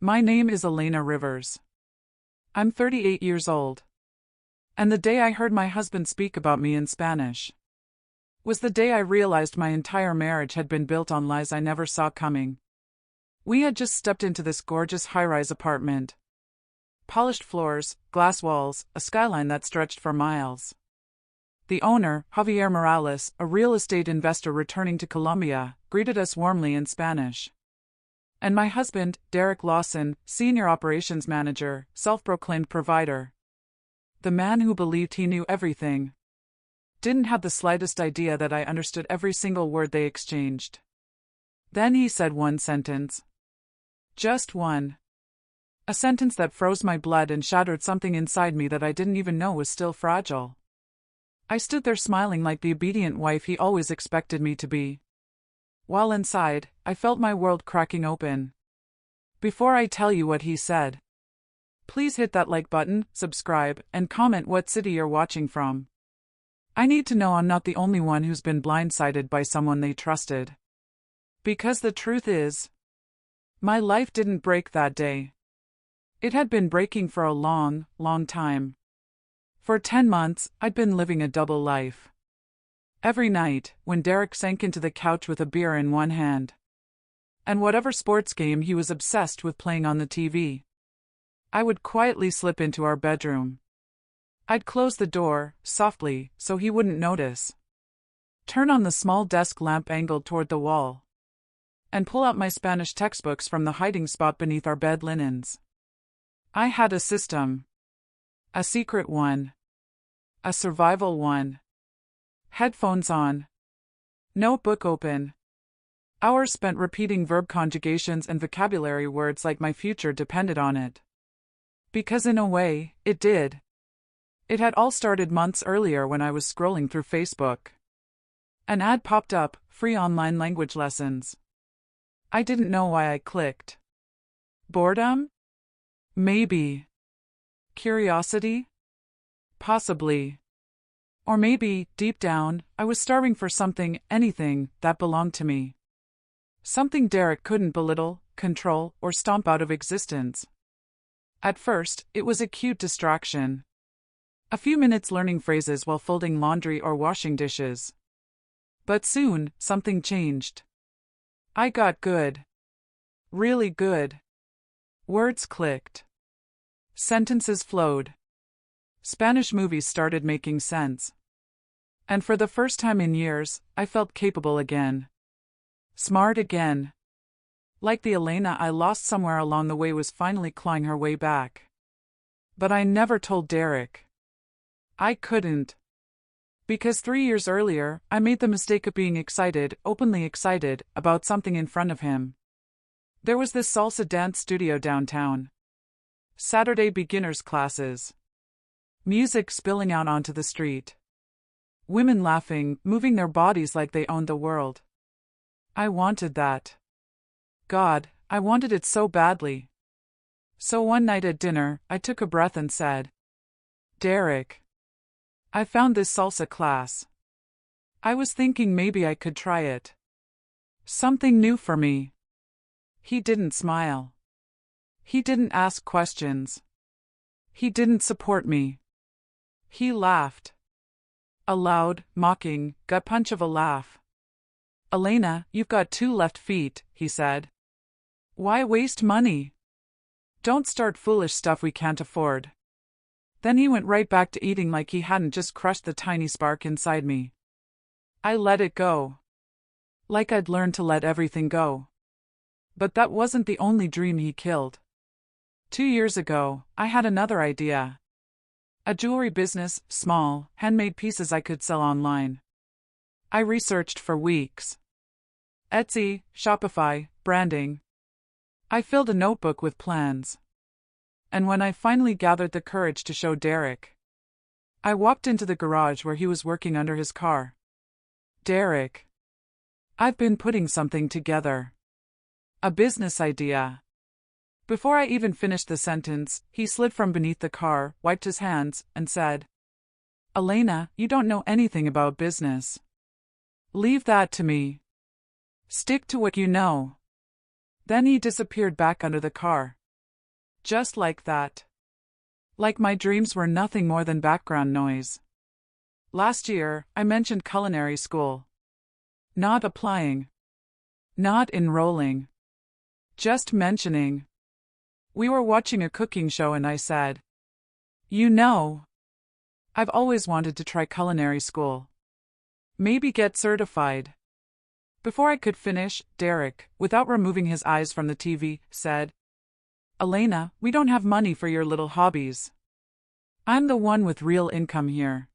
My name is Elena Rivers. I'm 38 years old. And the day I heard my husband speak about me in Spanish was the day I realized my entire marriage had been built on lies I never saw coming. We had just stepped into this gorgeous high-rise apartment. Polished floors, glass walls, a skyline that stretched for miles. The owner, Javier Morales, a real estate investor returning to Colombia, greeted us warmly in Spanish. And my husband, Derek Lawson, senior operations manager, self-proclaimed provider. The man who believed he knew everything. Didn't have the slightest idea that I understood every single word they exchanged. Then he said one sentence. Just one. A sentence that froze my blood and shattered something inside me that I didn't even know was still fragile. I stood there smiling like the obedient wife he always expected me to be. While inside, I felt my world cracking open. Before I tell you what he said, please hit that like button, subscribe, and comment what city you're watching from. I need to know I'm not the only one who's been blindsided by someone they trusted. Because the truth is, my life didn't break that day. It had been breaking for a long, long time. For 10 months, I'd been living a double life. Every night, when Derek sank into the couch with a beer in one hand, and whatever sports game he was obsessed with playing on the TV, I would quietly slip into our bedroom. I'd close the door, softly, so he wouldn't notice. Turn on the small desk lamp angled toward the wall, and pull out my Spanish textbooks from the hiding spot beneath our bed linens. I had a system. A secret one. A survival one. Headphones on. Notebook open. Hours spent repeating verb conjugations and vocabulary words like my future depended on it. Because in a way, it did. It had all started months earlier when I was scrolling through Facebook. An ad popped up, free online language lessons. I didn't know why I clicked. Boredom? Maybe. Curiosity? Possibly. Or maybe, deep down, I was starving for something, anything, that belonged to me. Something Derek couldn't belittle, control, or stomp out of existence. At first, it was a cute distraction. A few minutes learning phrases while folding laundry or washing dishes. But soon, something changed. I got good. Really good. Words clicked. Sentences flowed. Spanish movies started making sense. And for the first time in years, I felt capable again. Smart again. Like the Elena I lost somewhere along the way was finally clawing her way back. But I never told Derek. I couldn't. Because 3 years earlier, I made the mistake of being excited, openly excited, about something in front of him. There was this salsa dance studio downtown. Saturday beginners classes. Music spilling out onto the street. Women laughing, moving their bodies like they owned the world. I wanted that. God, I wanted it so badly. So one night at dinner, I took a breath and said, Derek, I found this salsa class. I was thinking maybe I could try it. Something new for me. He didn't smile. He didn't ask questions. He didn't support me. He laughed. A loud, mocking, gut punch of a laugh. Elena, you've got 2 left feet, he said. Why waste money? Don't start foolish stuff we can't afford. Then he went right back to eating like he hadn't just crushed the tiny spark inside me. I let it go. Like I'd learned to let everything go. But that wasn't the only dream he killed. 2 years ago, I had another idea. A jewelry business, small, handmade pieces I could sell online. I researched for weeks. Etsy, Shopify, branding. I filled a notebook with plans. And when I finally gathered the courage to show Derek, I walked into the garage where he was working under his car. Derek, I've been putting something together. A business idea. Before I even finished the sentence, he slid from beneath the car, wiped his hands, and said, Elena, you don't know anything about business. Leave that to me. Stick to what you know. Then he disappeared back under the car. Just like that. Like my dreams were nothing more than background noise. Last year, I mentioned culinary school. Not applying. Not enrolling. Just mentioning. We were watching a cooking show and I said, "You know, I've always wanted to try culinary school. Maybe get certified." Before I could finish, Derek, without removing his eyes from the TV, said, "Elena, we don't have money for your little hobbies. I'm the one with real income here.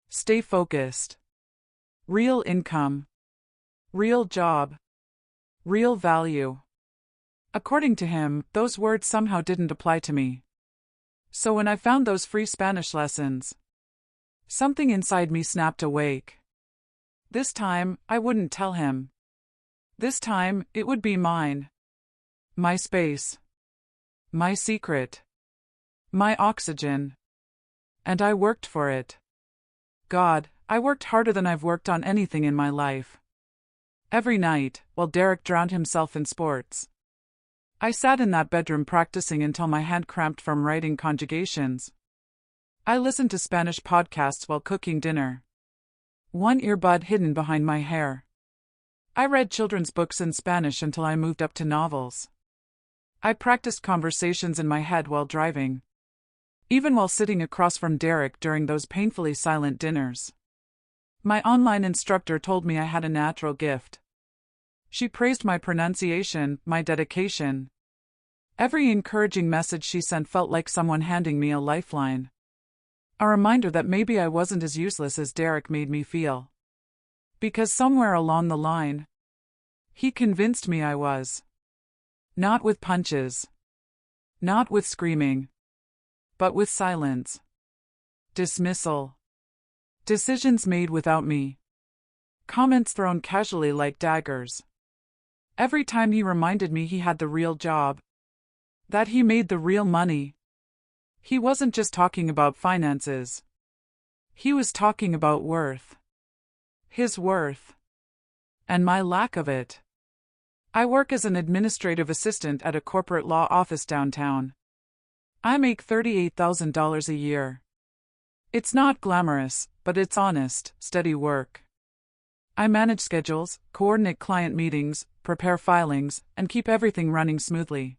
Stay focused. Real income. Real job. Real value." According to him, those words somehow didn't apply to me. So when I found those free Spanish lessons, something inside me snapped awake. This time, I wouldn't tell him. This time, it would be mine. My space. My secret. My oxygen. And I worked for it. God, I worked harder than I've worked on anything in my life. Every night, while Derek drowned himself in sports, I sat in that bedroom practicing until my hand cramped from writing conjugations. I listened to Spanish podcasts while cooking dinner, one earbud hidden behind my hair. I read children's books in Spanish until I moved up to novels. I practiced conversations in my head while driving, even while sitting across from Derek during those painfully silent dinners. My online instructor told me I had a natural gift. She praised my pronunciation, my dedication. Every encouraging message she sent felt like someone handing me a lifeline. A reminder that maybe I wasn't as useless as Derek made me feel. Because somewhere along the line, he convinced me I was. Not with punches. Not with screaming. But with silence. Dismissal. Decisions made without me. Comments thrown casually like daggers. Every time he reminded me he had the real job. That he made the real money. He wasn't just talking about finances. He was talking about worth. His worth. And my lack of it. I work as an administrative assistant at a corporate law office downtown. I make $38,000 a year. It's not glamorous, but it's honest, steady work. I manage schedules, coordinate client meetings, prepare filings, and keep everything running smoothly.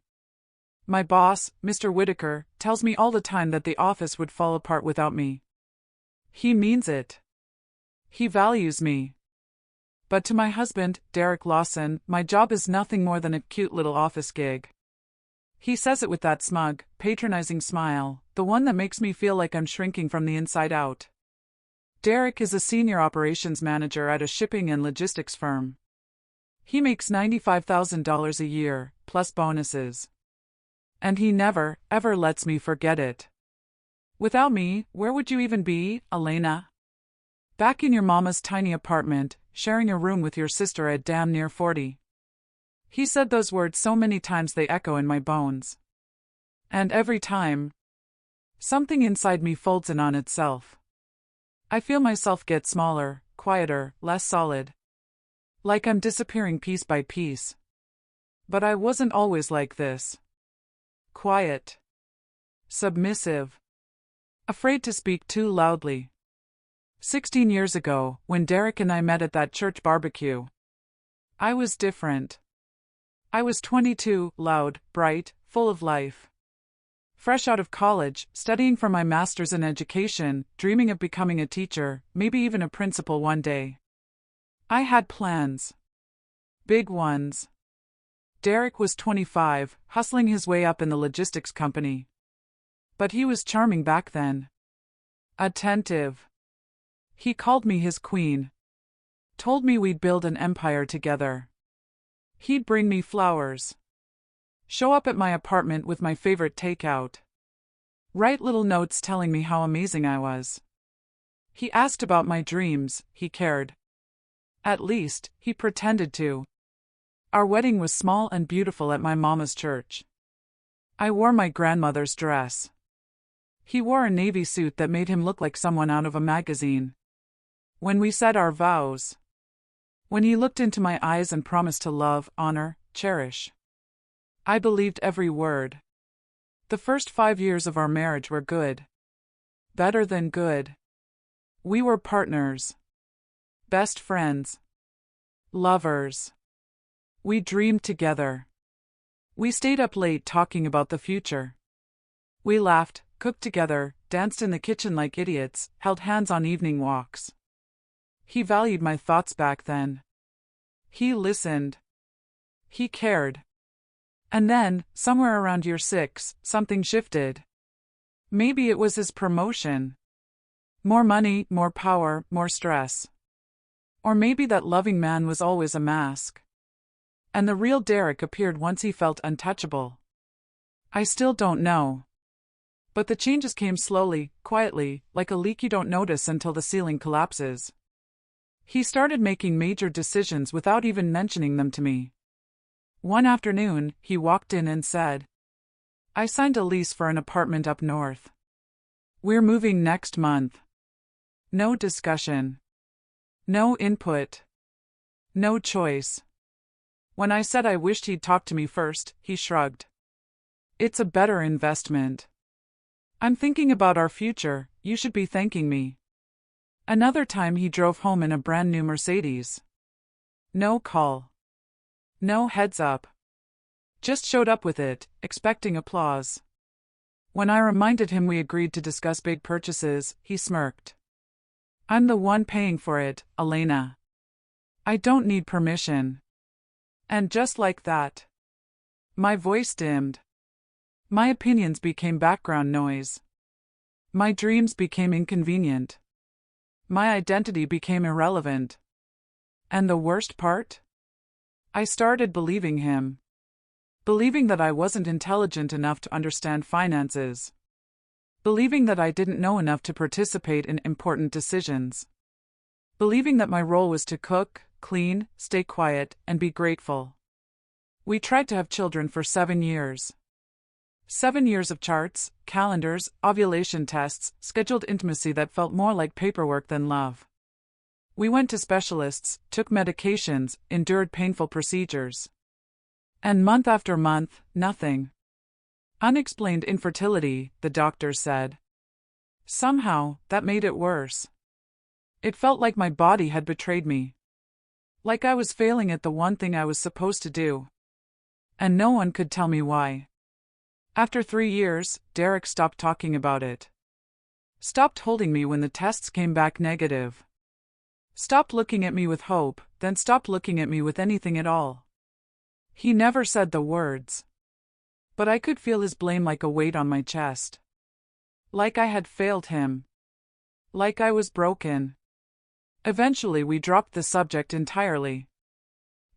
My boss, Mr. Whitaker, tells me all the time that the office would fall apart without me. He means it. He values me. But to my husband, Derek Lawson, my job is nothing more than a cute little office gig. He says it with that smug, patronizing smile, the one that makes me feel like I'm shrinking from the inside out. Derek is a senior operations manager at a shipping and logistics firm. He makes $95,000 a year, plus bonuses. And he never, ever lets me forget it. Without me, where would you even be, Elena? Back in your mama's tiny apartment, sharing a room with your sister at damn near 40. He said those words so many times they echo in my bones. And every time, something inside me folds in on itself. I feel myself get smaller, quieter, less solid. Like I'm disappearing piece by piece. But I wasn't always like this. Quiet. Submissive. Afraid to speak too loudly. 16 years ago, when Derek and I met at that church barbecue, I was different. I was 22, loud, bright, full of life. Fresh out of college, studying for my master's in education, dreaming of becoming a teacher, maybe even a principal one day. I had plans. Big ones. Derek was 25, hustling his way up in the logistics company. But he was charming back then. Attentive. He called me his queen. Told me we'd build an empire together. He'd bring me flowers. Show up at my apartment with my favorite takeout. Write little notes telling me how amazing I was. He asked about my dreams, he cared. At least, he pretended to. Our wedding was small and beautiful at my mama's church. I wore my grandmother's dress. He wore a navy suit that made him look like someone out of a magazine. When we said our vows. When he looked into my eyes and promised to love, honor, cherish. I believed every word. The first 5 years of our marriage were good. Better than good. We were partners. Best friends. Lovers. We dreamed together. We stayed up late talking about the future. We laughed, cooked together, danced in the kitchen like idiots, held hands on evening walks. He valued my thoughts back then. He listened. He cared. And then, somewhere around year 6, something shifted. Maybe it was his promotion. More money, more power, more stress. Or maybe that loving man was always a mask. And the real Derek appeared once he felt untouchable. I still don't know. But the changes came slowly, quietly, like a leak you don't notice until the ceiling collapses. He started making major decisions without even mentioning them to me. One afternoon, he walked in and said, "I signed a lease for an apartment up north. We're moving next month." No discussion. No input. No choice. When I said I wished he'd talk to me first, he shrugged. "It's a better investment. I'm thinking about our future, you should be thanking me." Another time he drove home in a brand new Mercedes. No call. No heads up. Just showed up with it, expecting applause. When I reminded him we agreed to discuss big purchases, he smirked. "I'm the one paying for it, Elena. I don't need permission." And just like that, my voice dimmed. My opinions became background noise. My dreams became inconvenient. My identity became irrelevant. And the worst part? I started believing him. Believing that I wasn't intelligent enough to understand finances. Believing that I didn't know enough to participate in important decisions. Believing that my role was to cook, clean, stay quiet, and be grateful. We tried to have children for 7 years. 7 years of charts, calendars, ovulation tests, scheduled intimacy that felt more like paperwork than love. We went to specialists, took medications, endured painful procedures. And month after month, nothing. Unexplained infertility, the doctors said. Somehow, that made it worse. It felt like my body had betrayed me. Like I was failing at the one thing I was supposed to do. And no one could tell me why. After 3 years, Derek stopped talking about it. Stopped holding me when the tests came back negative. Stopped looking at me with hope, then stopped looking at me with anything at all. He never said the words. But I could feel his blame like a weight on my chest. Like I had failed him. Like I was broken. Eventually we dropped the subject entirely.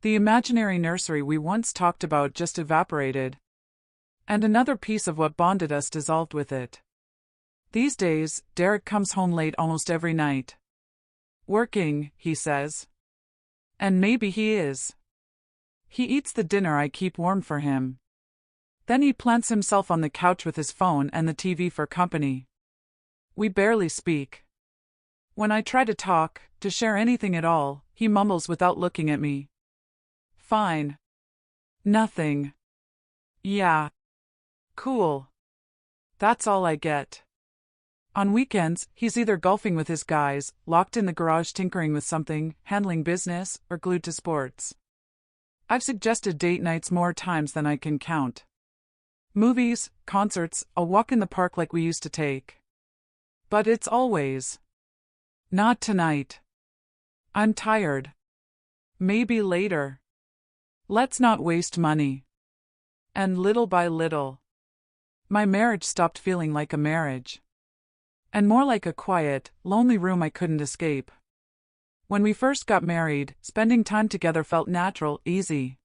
The imaginary nursery we once talked about just evaporated. And another piece of what bonded us dissolved with it. These days, Derek comes home late almost every night. Working, he says. And maybe he is. He eats the dinner I keep warm for him. Then he plants himself on the couch with his phone and the TV for company. We barely speak. When I try to talk, to share anything at all, he mumbles without looking at me. Fine. Nothing. Yeah. Cool. That's all I get. On weekends, he's either golfing with his guys, locked in the garage tinkering with something, handling business, or glued to sports. I've suggested date nights more times than I can count. Movies, concerts, a walk in the park like we used to take. But it's always, "Not tonight. I'm tired. Maybe later. Let's not waste money." And little by little, my marriage stopped feeling like a marriage. And more like a quiet, lonely room I couldn't escape. When we first got married, spending time together felt natural, easy.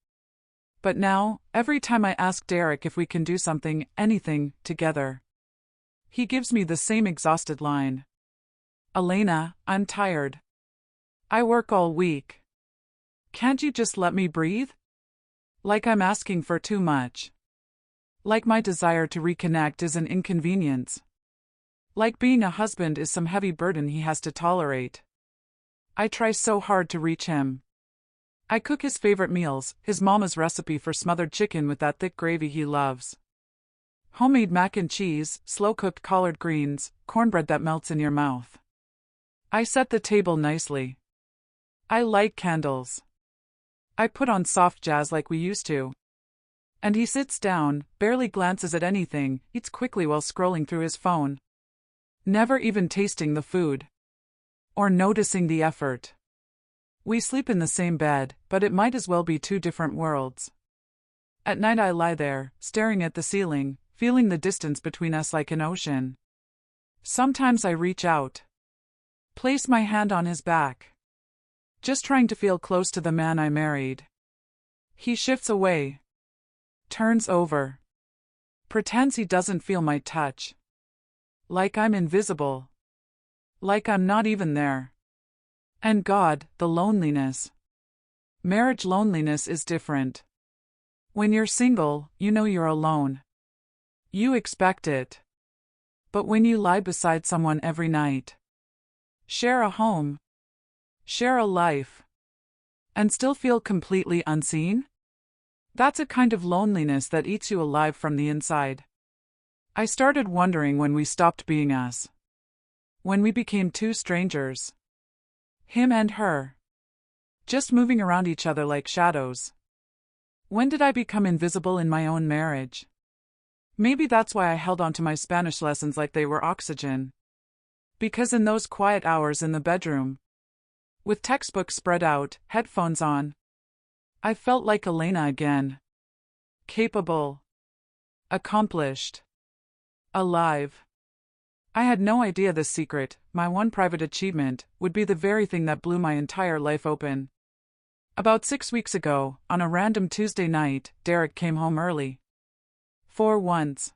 But now, every time I ask Derek if we can do something, anything, together, he gives me the same exhausted line. "Elena, I'm tired. I work all week. Can't you just let me breathe?" Like I'm asking for too much. Like my desire to reconnect is an inconvenience. Like being a husband is some heavy burden he has to tolerate. I try so hard to reach him. I cook his favorite meals, his mama's recipe for smothered chicken with that thick gravy he loves. Homemade mac and cheese, slow-cooked collard greens, cornbread that melts in your mouth. I set the table nicely. I light candles. I put on soft jazz like we used to. And he sits down, barely glances at anything, eats quickly while scrolling through his phone. Never even tasting the food. Or noticing the effort. We sleep in the same bed, but it might as well be two different worlds. At night I lie there, staring at the ceiling, feeling the distance between us like an ocean. Sometimes I reach out. Place my hand on his back. Just trying to feel close to the man I married. He shifts away. Turns over. Pretends he doesn't feel my touch. Like I'm invisible. Like I'm not even there. And God, the loneliness. Marriage loneliness is different. When you're single, you know you're alone. You expect it. But when you lie beside someone every night, share a home, share a life, and still feel completely unseen? That's a kind of loneliness that eats you alive from the inside. I started wondering when we stopped being us. When we became two strangers. Him and her. Just moving around each other like shadows. When did I become invisible in my own marriage? Maybe that's why I held on to my Spanish lessons like they were oxygen. Because in those quiet hours in the bedroom, with textbooks spread out, headphones on, I felt like Elena again. Capable. Accomplished. Alive. I had no idea this secret, my one private achievement, would be the very thing that blew my entire life open. About 6 weeks ago, on a random Tuesday night, Derek came home early. For once.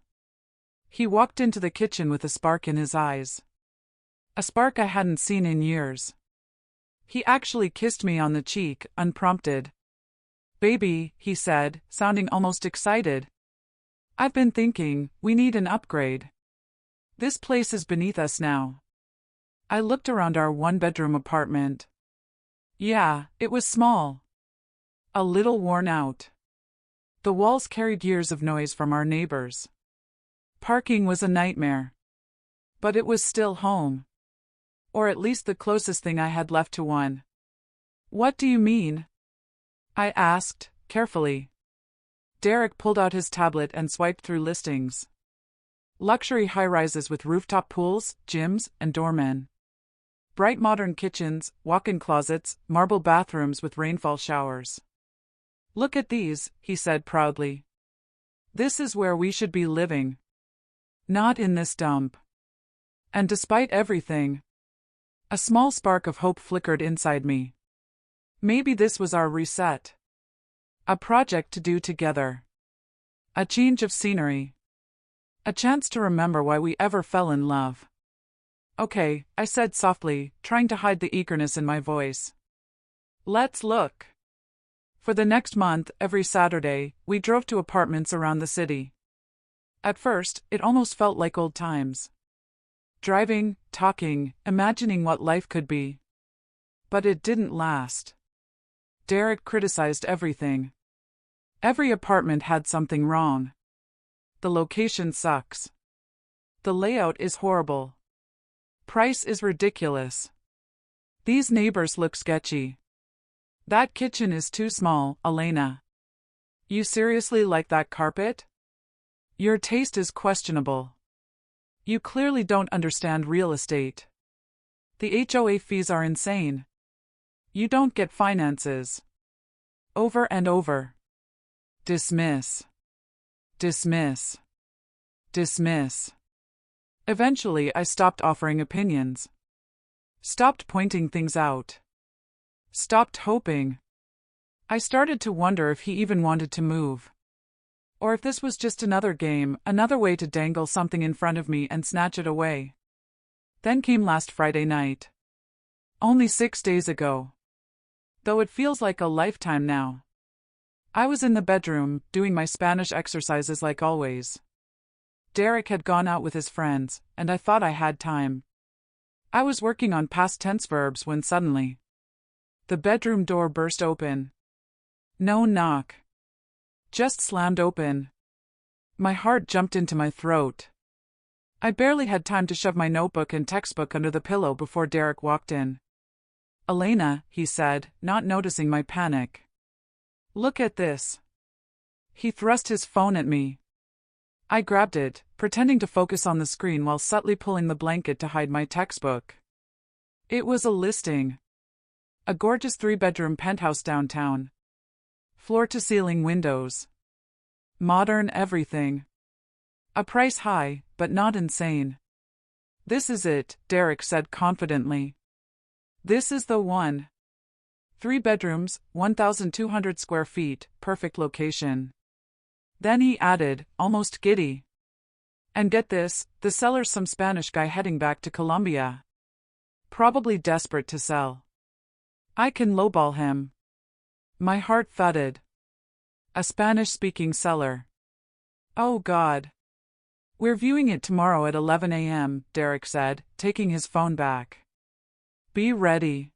He walked into the kitchen with a spark in his eyes. A spark I hadn't seen in years. He actually kissed me on the cheek, unprompted. "Baby," he said, sounding almost excited. "I've been thinking, we need an upgrade. This place is beneath us now." I looked around our one-bedroom apartment. Yeah, it was small. A little worn out. The walls carried years of noise from our neighbors. Parking was a nightmare. But it was still home. Or at least the closest thing I had left to one. "What do you mean?" I asked, carefully. Derek pulled out his tablet and swiped through listings. Luxury high-rises with rooftop pools, gyms, and doormen. Bright modern kitchens, walk-in closets, marble bathrooms with rainfall showers. "Look at these," he said proudly. "This is where we should be living. Not in this dump." And despite everything, a small spark of hope flickered inside me. Maybe this was our reset. A project to do together. A change of scenery. A chance to remember why we ever fell in love. "Okay," I said softly, trying to hide the eagerness in my voice. "Let's look." For the next month, every Saturday, we drove to apartments around the city. At first, it almost felt like old times. Driving, talking, imagining what life could be. But it didn't last. Derek criticized everything. Every apartment had something wrong. The location sucks. The layout is horrible. Price is ridiculous. These neighbors look sketchy. That kitchen is too small, Elena. You seriously like that carpet? Your taste is questionable. You clearly don't understand real estate. The HOA fees are insane. You don't get finances. Over and over. Dismiss. Dismiss. Dismiss. Eventually, I stopped offering opinions. Stopped pointing things out. Stopped hoping. I started to wonder if he even wanted to move. Or if this was just another game, another way to dangle something in front of me and snatch it away. Then came last Friday night. Only 6 days ago. Though it feels like a lifetime now. I was in the bedroom, doing my Spanish exercises like always. Derek had gone out with his friends, and I thought I had time. I was working on past tense verbs when suddenly, the bedroom door burst open. No knock. Just slammed open. My heart jumped into my throat. I barely had time to shove my notebook and textbook under the pillow before Derek walked in. "Elena," he said, not noticing my panic. "Look at this." He thrust his phone at me. I grabbed it, pretending to focus on the screen while subtly pulling the blanket to hide my textbook. It was a listing. A gorgeous 3-bedroom penthouse downtown. Floor-to-ceiling windows. Modern everything. A price high, but not insane. "This is it," Derek said confidently. "This is the one. 3 bedrooms, 1,200 square feet, perfect location." Then he added, almost giddy. "And get this, the seller's some Spanish guy heading back to Colombia. Probably desperate to sell. I can lowball him." My heart thudded. A Spanish-speaking seller. Oh God. "We're viewing it tomorrow at 11 a.m., Derek said, taking his phone back. "Be ready."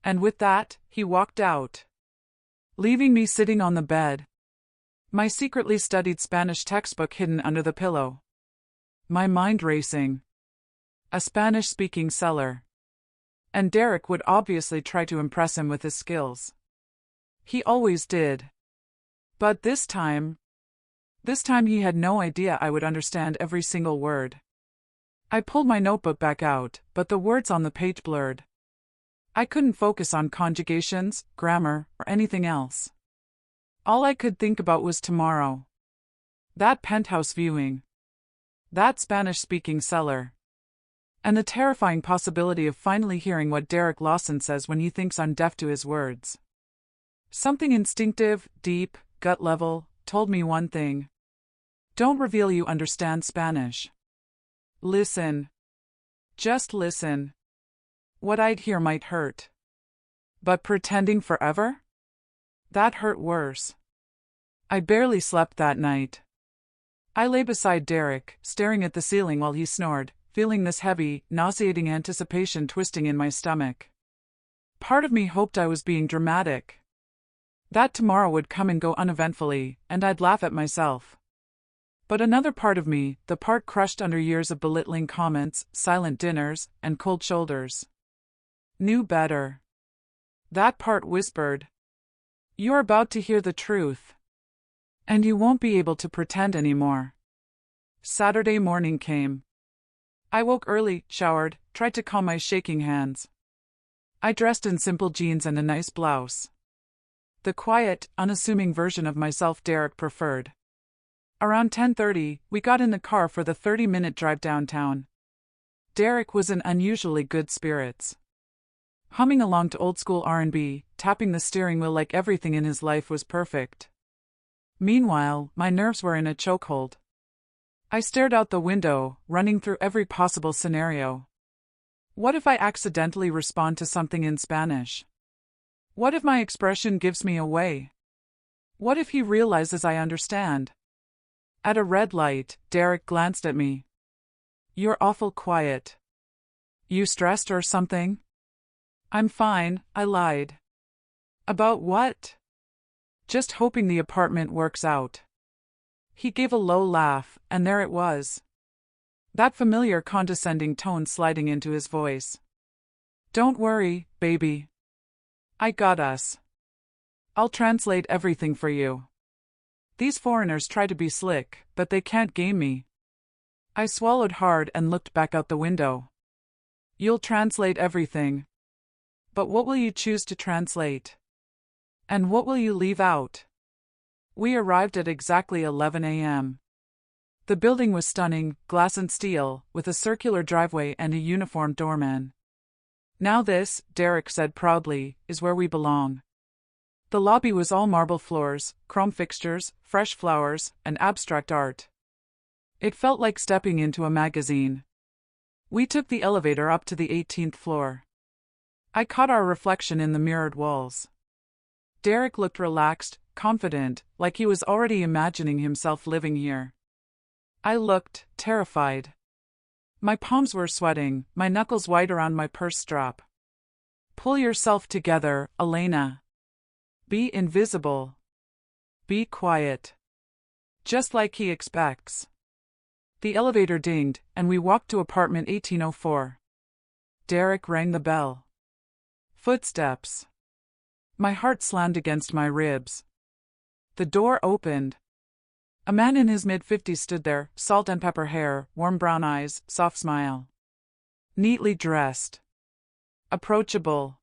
And with that, he walked out, leaving me sitting on the bed, my secretly studied Spanish textbook hidden under the pillow. My mind racing. A Spanish-speaking seller. And Derek would obviously try to impress him with his skills. He always did. But this time he had no idea I would understand every single word. I pulled my notebook back out, but the words on the page blurred. I couldn't focus on conjugations, grammar, or anything else. All I could think about was tomorrow. That penthouse viewing. That Spanish-speaking seller. And the terrifying possibility of finally hearing what Derek Lawson says when he thinks I'm deaf to his words. Something instinctive, deep, gut level, told me one thing. Don't reveal you understand Spanish. Listen. Just listen. What I'd hear might hurt. But pretending forever? That hurt worse. I barely slept that night. I lay beside Derek, staring at the ceiling while he snored, feeling this heavy, nauseating anticipation twisting in my stomach. Part of me hoped I was being dramatic. That tomorrow would come and go uneventfully, and I'd laugh at myself. But another part of me, the part crushed under years of belittling comments, silent dinners, and cold shoulders, knew better. That part whispered, "You're about to hear the truth. And you won't be able to pretend anymore." Saturday morning came. I woke early, showered, tried to calm my shaking hands. I dressed in simple jeans and a nice blouse. The quiet, unassuming version of myself Derek preferred. Around 10:30, we got in the car for the 30-minute drive downtown. Derek was in unusually good spirits. Humming along to old-school R&B, tapping the steering wheel like everything in his life was perfect. Meanwhile, my nerves were in a chokehold. I stared out the window, running through every possible scenario. What if I accidentally respond to something in Spanish? What if my expression gives me away? What if he realizes I understand? At a red light, Derek glanced at me. "You're awful quiet. You stressed or something?" "I'm fine," I lied. "About what?" "Just hoping the apartment works out." He gave a low laugh, and there it was. That familiar condescending tone sliding into his voice. "Don't worry, baby. I got us. I'll translate everything for you. These foreigners try to be slick, but they can't game me." I swallowed hard and looked back out the window. "You'll translate everything. But what will you choose to translate? And what will you leave out?" We arrived at exactly 11 a.m. The building was stunning, glass and steel, with a circular driveway and a uniformed doorman. "Now this," Derek said proudly, "is where we belong." The lobby was all marble floors, chrome fixtures, fresh flowers, and abstract art. It felt like stepping into a magazine. We took the elevator up to the 18th floor. I caught our reflection in the mirrored walls. Derek looked relaxed, confident, like he was already imagining himself living here. I looked, terrified. My palms were sweating, my knuckles white around my purse strap. "Pull yourself together, Elena. Be invisible. Be quiet." just like he expects. The elevator dinged, and we walked to apartment 1804. Derek rang the bell. Footsteps. My heart slammed against my ribs. The door opened. A man in his mid-50s stood there, salt and pepper hair, warm brown eyes, soft smile. Neatly dressed. Approachable.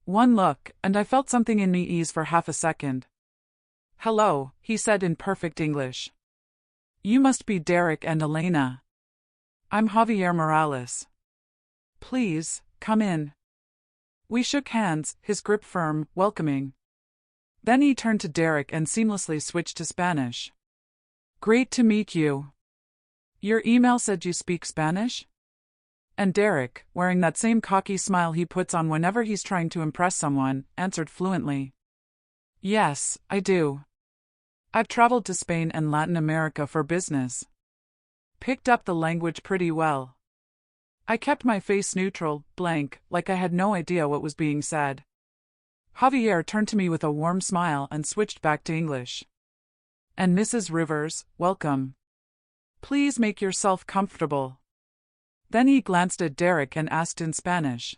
One look, and I felt something in me ease for half a second. "Hello," he said in perfect English. "You must be Derek and Elena. I'm Javier Morales. Please, come in." We shook hands, his grip firm, welcoming. Then he turned to Derek and seamlessly switched to Spanish. "Great to meet you. Your email said you speak Spanish?" And Derek, wearing that same cocky smile he puts on whenever he's trying to impress someone, answered fluently. "Yes, I do. I've traveled to Spain and Latin America for business. Picked up the language pretty well." I kept my face neutral, blank, like I had no idea what was being said. Javier turned to me with a warm smile and switched back to English. "And Mrs. Rivers, welcome. Please make yourself comfortable." Then he glanced at Derek and asked in Spanish,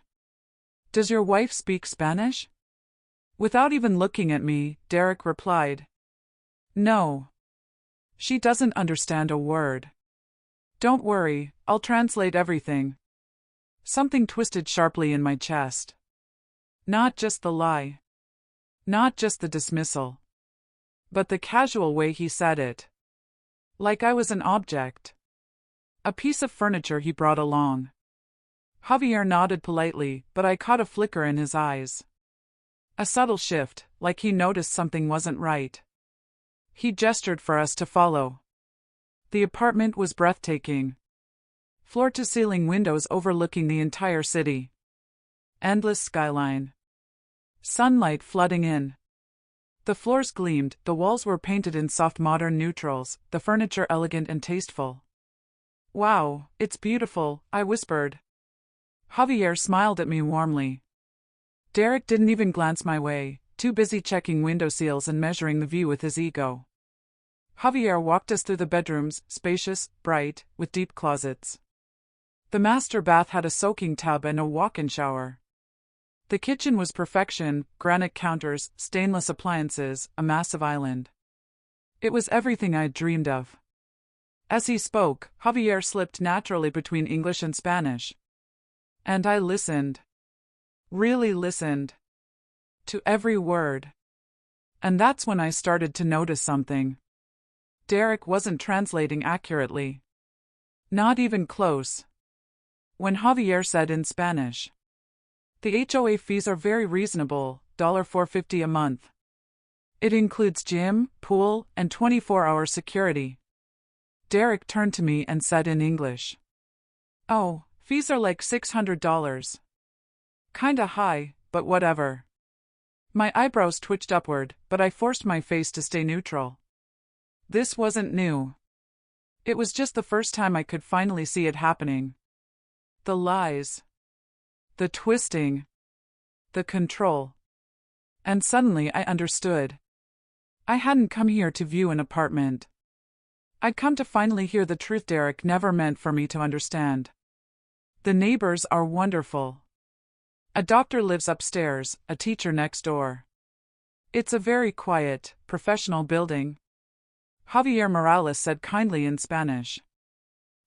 "Does your wife speak Spanish?" Without even looking at me, Derek replied, "No. She doesn't understand a word. Don't worry, I'll translate everything." Something twisted sharply in my chest. Not just the lie. Not just the dismissal. But the casual way he said it. Like I was an object. A piece of furniture he brought along. Javier nodded politely, but I caught a flicker in his eyes. A subtle shift, like he noticed something wasn't right. He gestured for us to follow. The apartment was breathtaking. Floor-to-ceiling windows overlooking the entire city. Endless skyline. Sunlight flooding in. The floors gleamed, the walls were painted in soft modern neutrals, the furniture elegant and tasteful. "Wow, it's beautiful," I whispered. Javier smiled at me warmly. Derek didn't even glance my way, too busy checking window seals and measuring the view with his ego. Javier walked us through the bedrooms, spacious, bright, with deep closets. The master bath had a soaking tub and a walk-in shower. The kitchen was perfection, granite counters, stainless appliances, a massive island. It was everything I'd dreamed of. As he spoke, Javier slipped naturally between English and Spanish. And I listened. Really listened. To every word. And that's when I started to notice something. Derek wasn't translating accurately. Not even close. When Javier said in Spanish, "The HOA fees are very reasonable, $4.50 a month. It includes gym, pool, and 24-hour security." Derek turned to me and said in English, "Oh, fees are like $600. Kinda high, but whatever." My eyebrows twitched upward, but I forced my face to stay neutral. This wasn't new. It was just the first time I could finally see it happening. The lies. The twisting. The control. And suddenly I understood. I hadn't come here to view an apartment. I'd come to finally hear the truth Derek never meant for me to understand. The neighbors are wonderful. A doctor lives upstairs, a teacher next door. It's a very quiet, professional building. Javier Morales said kindly in Spanish.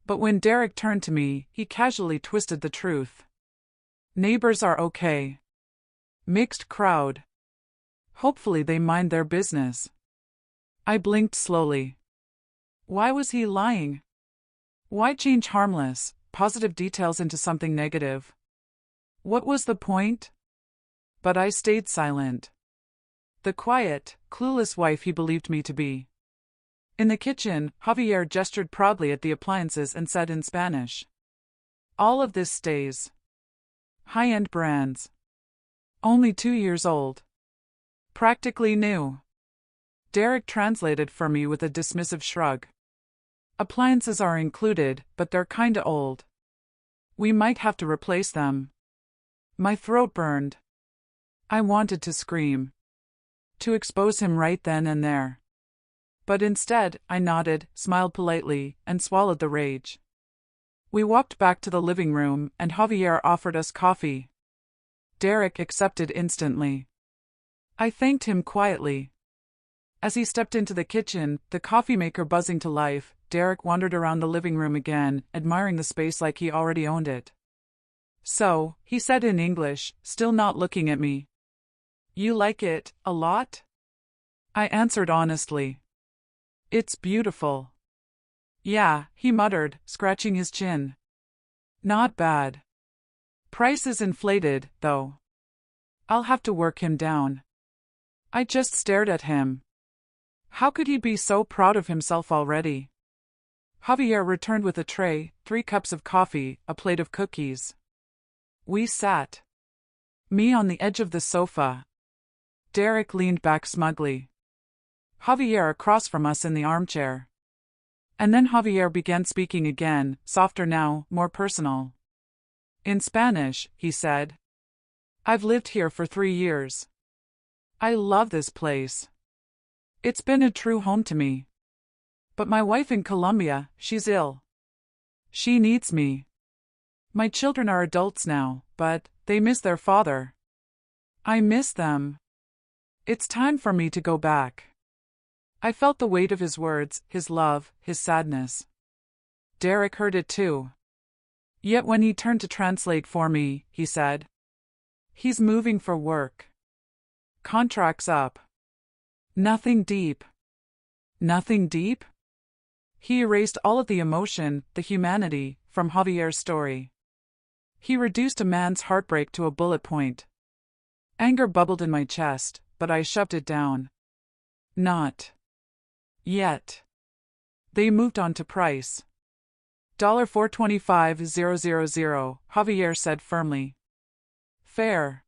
But when Derek turned to me, he casually twisted the truth. Neighbors are okay. Mixed crowd. Hopefully they mind their business. I blinked slowly. Why was he lying? Why change harmless, positive details into something negative? What was the point? But I stayed silent. The quiet, clueless wife he believed me to be. In the kitchen, Javier gestured proudly at the appliances and said in Spanish, "All of this stays. High-end brands. Only 2 years old. Practically new." Derek translated for me with a dismissive shrug. "Appliances are included, but they're kinda old. We might have to replace them." My throat burned. I wanted to scream. To expose him right then and there. But instead, I nodded, smiled politely, and swallowed the rage. We walked back to the living room, and Javier offered us coffee. Derek accepted instantly. I thanked him quietly. As he stepped into the kitchen, the coffee maker buzzing to life, Derek wandered around the living room again, admiring the space like he already owned it. So, he said in English, still not looking at me. You like it, a lot? I answered honestly. It's beautiful. Yeah, he muttered, scratching his chin. Not bad. Price is inflated, though. I'll have to work him down. I just stared at him. How could he be so proud of himself already? Javier returned with a tray, 3 cups of coffee, a plate of cookies. We sat. Me on the edge of the sofa. Derek leaned back smugly. Javier across from us in the armchair. And then Javier began speaking again, softer now, more personal. In Spanish, he said. I've lived here for 3 years. I love this place. It's been a true home to me. But my wife in Colombia, she's ill. She needs me. My children are adults now, but they miss their father. I miss them. It's time for me to go back. I felt the weight of his words, his love, his sadness. Derek heard it too. Yet when he turned to translate for me, he said, he's moving for work. Contract's up. Nothing deep. Nothing deep? He erased all of the emotion, the humanity, from Javier's story. He reduced a man's heartbreak to a bullet point. Anger bubbled in my chest, but I shoved it down. Not yet. They moved on to price. $425,000, Javier said firmly. Fair.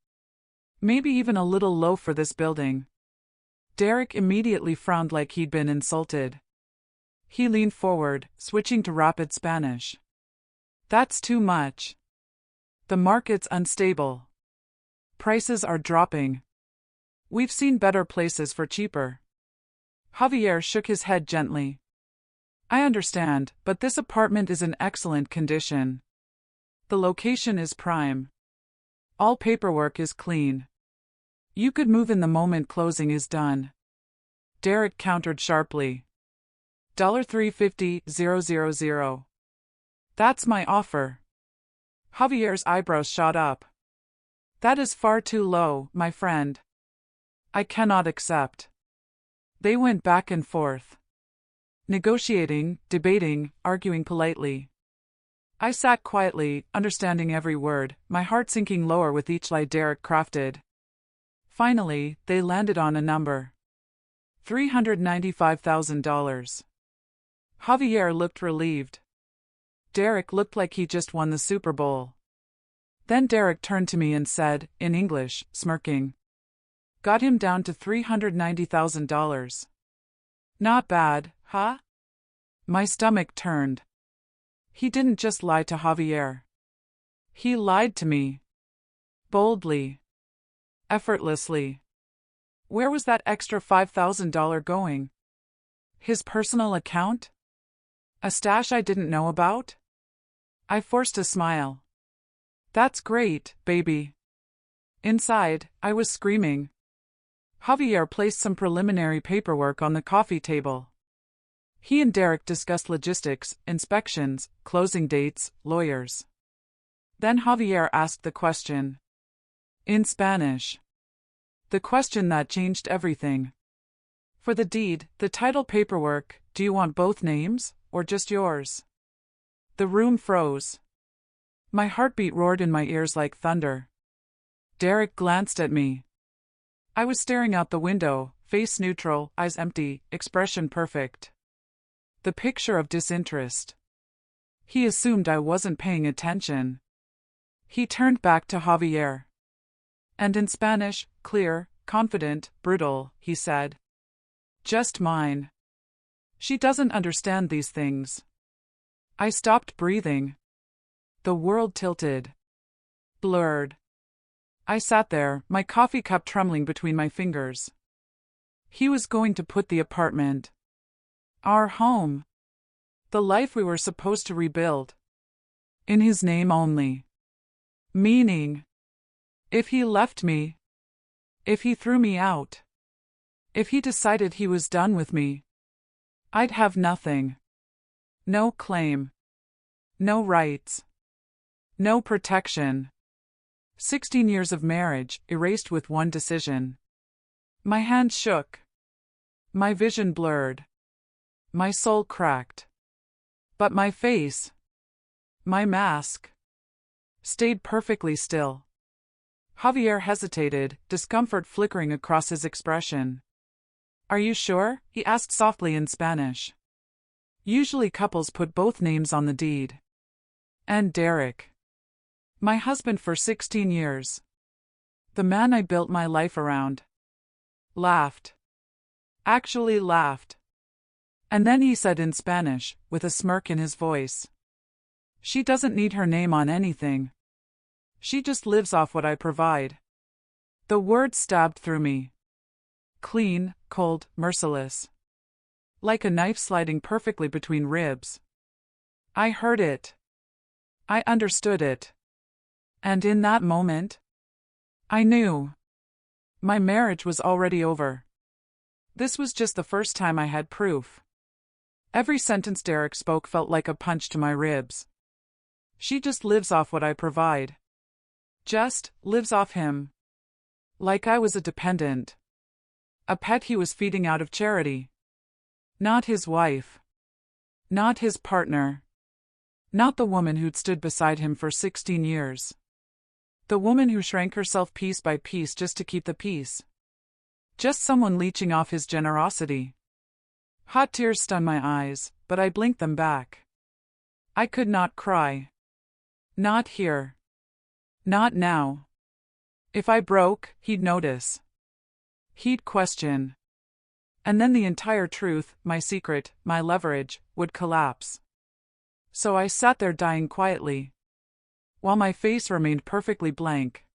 Maybe even a little low for this building. Derek immediately frowned like he'd been insulted. He leaned forward, switching to rapid Spanish. That's too much. The market's unstable. Prices are dropping. We've seen better places for cheaper. Javier shook his head gently. I understand, but this apartment is in excellent condition. The location is prime. All paperwork is clean. You could move in the moment closing is done. Derek countered sharply. $350,000. That's my offer. Javier's eyebrows shot up. That is far too low, my friend. I cannot accept. They went back and forth. Negotiating, debating, arguing politely. I sat quietly, understanding every word, my heart sinking lower with each lie Derek crafted. Finally, they landed on a number. $395,000. Javier looked relieved. Derek looked like he just won the Super Bowl. Then Derek turned to me and said, in English, smirking. Got him down to $390,000. Not bad, huh? My stomach turned. He didn't just lie to Javier. He lied to me. Boldly. Effortlessly. Where was that extra $5,000 going? His personal account? A stash I didn't know about? I forced a smile. That's great, baby. Inside, I was screaming. Javier placed some preliminary paperwork on the coffee table. He and Derek discussed logistics, inspections, closing dates, lawyers. Then Javier asked the question. In Spanish. The question that changed everything. For the deed, the title paperwork, do you want both names, or just yours? The room froze. My heartbeat roared in my ears like thunder. Derek glanced at me. I was staring out the window, face neutral, eyes empty, expression perfect. The picture of disinterest. He assumed I wasn't paying attention. He turned back to Javier. And in Spanish, clear, confident, brutal, he said. Just mine. She doesn't understand these things. I stopped breathing. The world tilted. Blurred. I sat there, my coffee cup trembling between my fingers. He was going to put the apartment Our home. The life we were supposed to rebuild. In his name only. Meaning, if he left me, if he threw me out, if he decided he was done with me, I'd have nothing. No claim. No rights. No protection. 16 years of marriage, erased with one decision. My hands shook. My vision blurred. My soul cracked. But my face, my mask, stayed perfectly still. Javier hesitated, discomfort flickering across his expression. Are you sure? He asked softly in Spanish. Usually couples put both names on the deed. And Derek. My husband for 16 years. The man I built my life around. Laughed. Actually laughed. And then he said in Spanish, with a smirk in his voice. She doesn't need her name on anything. She just lives off what I provide. The word stabbed through me. Clean, cold, merciless. Like a knife sliding perfectly between ribs. I heard it. I understood it. And in that moment, I knew. My marriage was already over. This was just the first time I had proof. Every sentence Derek spoke felt like a punch to my ribs. She just lives off what I provide. Just lives off him. Like I was a dependent. A pet he was feeding out of charity. Not his wife. Not his partner. Not the woman who'd stood beside him for 16 years. The woman who shrank herself piece by piece just to keep the peace. Just someone leeching off his generosity. Hot tears stung my eyes, but I blinked them back. I could not cry. Not here. Not now. If I broke, he'd notice. He'd question. And then the entire truth, my secret, my leverage, would collapse. So I sat there dying quietly, while my face remained perfectly blank.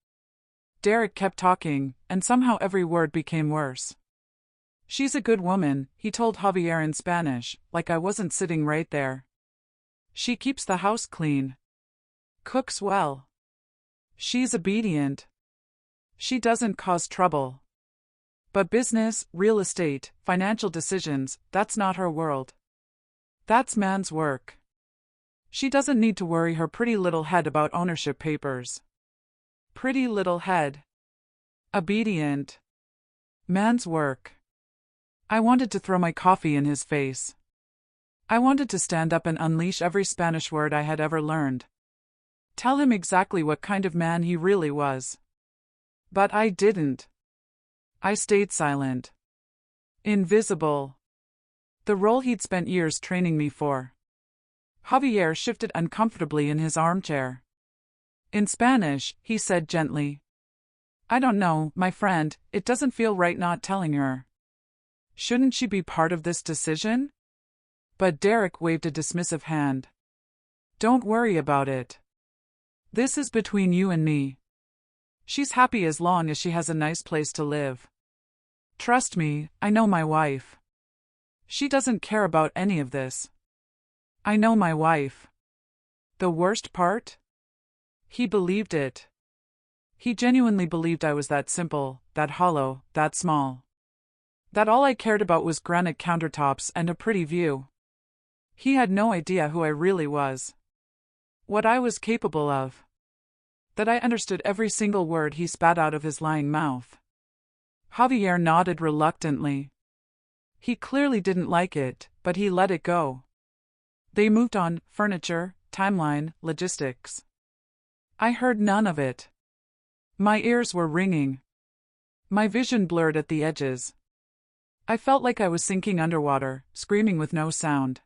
Derek kept talking, and somehow every word became worse. She's a good woman, he told Javier in Spanish, like I wasn't sitting right there. She keeps the house clean. Cooks well. She's obedient. She doesn't cause trouble. But business, real estate, financial decisions, that's not her world. That's man's work. She doesn't need to worry her pretty little head about ownership papers. Pretty little head. Obedient. Man's work. I wanted to throw my coffee in his face. I wanted to stand up and unleash every Spanish word I had ever learned. Tell him exactly what kind of man he really was. But I didn't. I stayed silent. Invisible. The role he'd spent years training me for. Javier shifted uncomfortably in his armchair. In Spanish, he said gently, I don't know, my friend, it doesn't feel right not telling her. Shouldn't she be part of this decision? But Derek waved a dismissive hand. Don't worry about it. This is between you and me. She's happy as long as she has a nice place to live. Trust me, I know my wife. She doesn't care about any of this. I know my wife. The worst part? He believed it. He genuinely believed I was that simple, that hollow, that small. That all I cared about was granite countertops and a pretty view. He had no idea who I really was. What I was capable of. That I understood every single word he spat out of his lying mouth. Javier nodded reluctantly. He clearly didn't like it, but he let it go. They moved on, furniture, timeline, logistics. I heard none of it. My ears were ringing. My vision blurred at the edges. I felt like I was sinking underwater, screaming with no sound.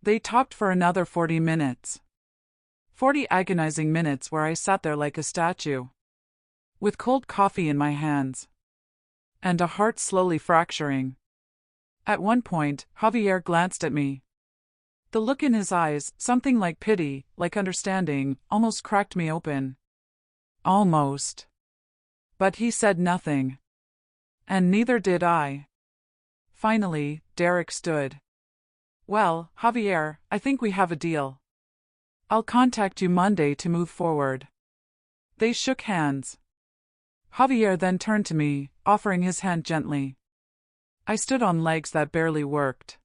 They talked for another 40 minutes. 40 agonizing minutes where I sat there like a statue. With cold coffee in my hands. And a heart slowly fracturing. At one point, Javier glanced at me. The look in his eyes, something like pity, like understanding, almost cracked me open. Almost. But he said nothing. And neither did I. Finally, Derek stood. Well, Javier, I think we have a deal. I'll contact you Monday to move forward. They shook hands. Javier then turned to me, offering his hand gently. I stood on legs that barely worked.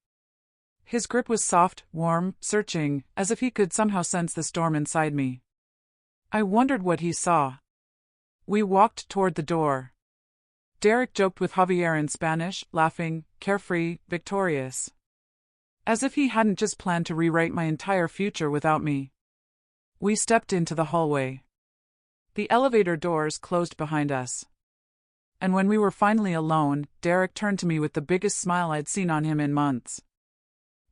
His grip was soft, warm, searching, as if he could somehow sense the storm inside me. I wondered what he saw. We walked toward the door. Derek joked with Javier in Spanish, laughing, carefree, victorious. As if he hadn't just planned to rewrite my entire future without me. We stepped into the hallway. The elevator doors closed behind us. And when we were finally alone, Derek turned to me with the biggest smile I'd seen on him in months.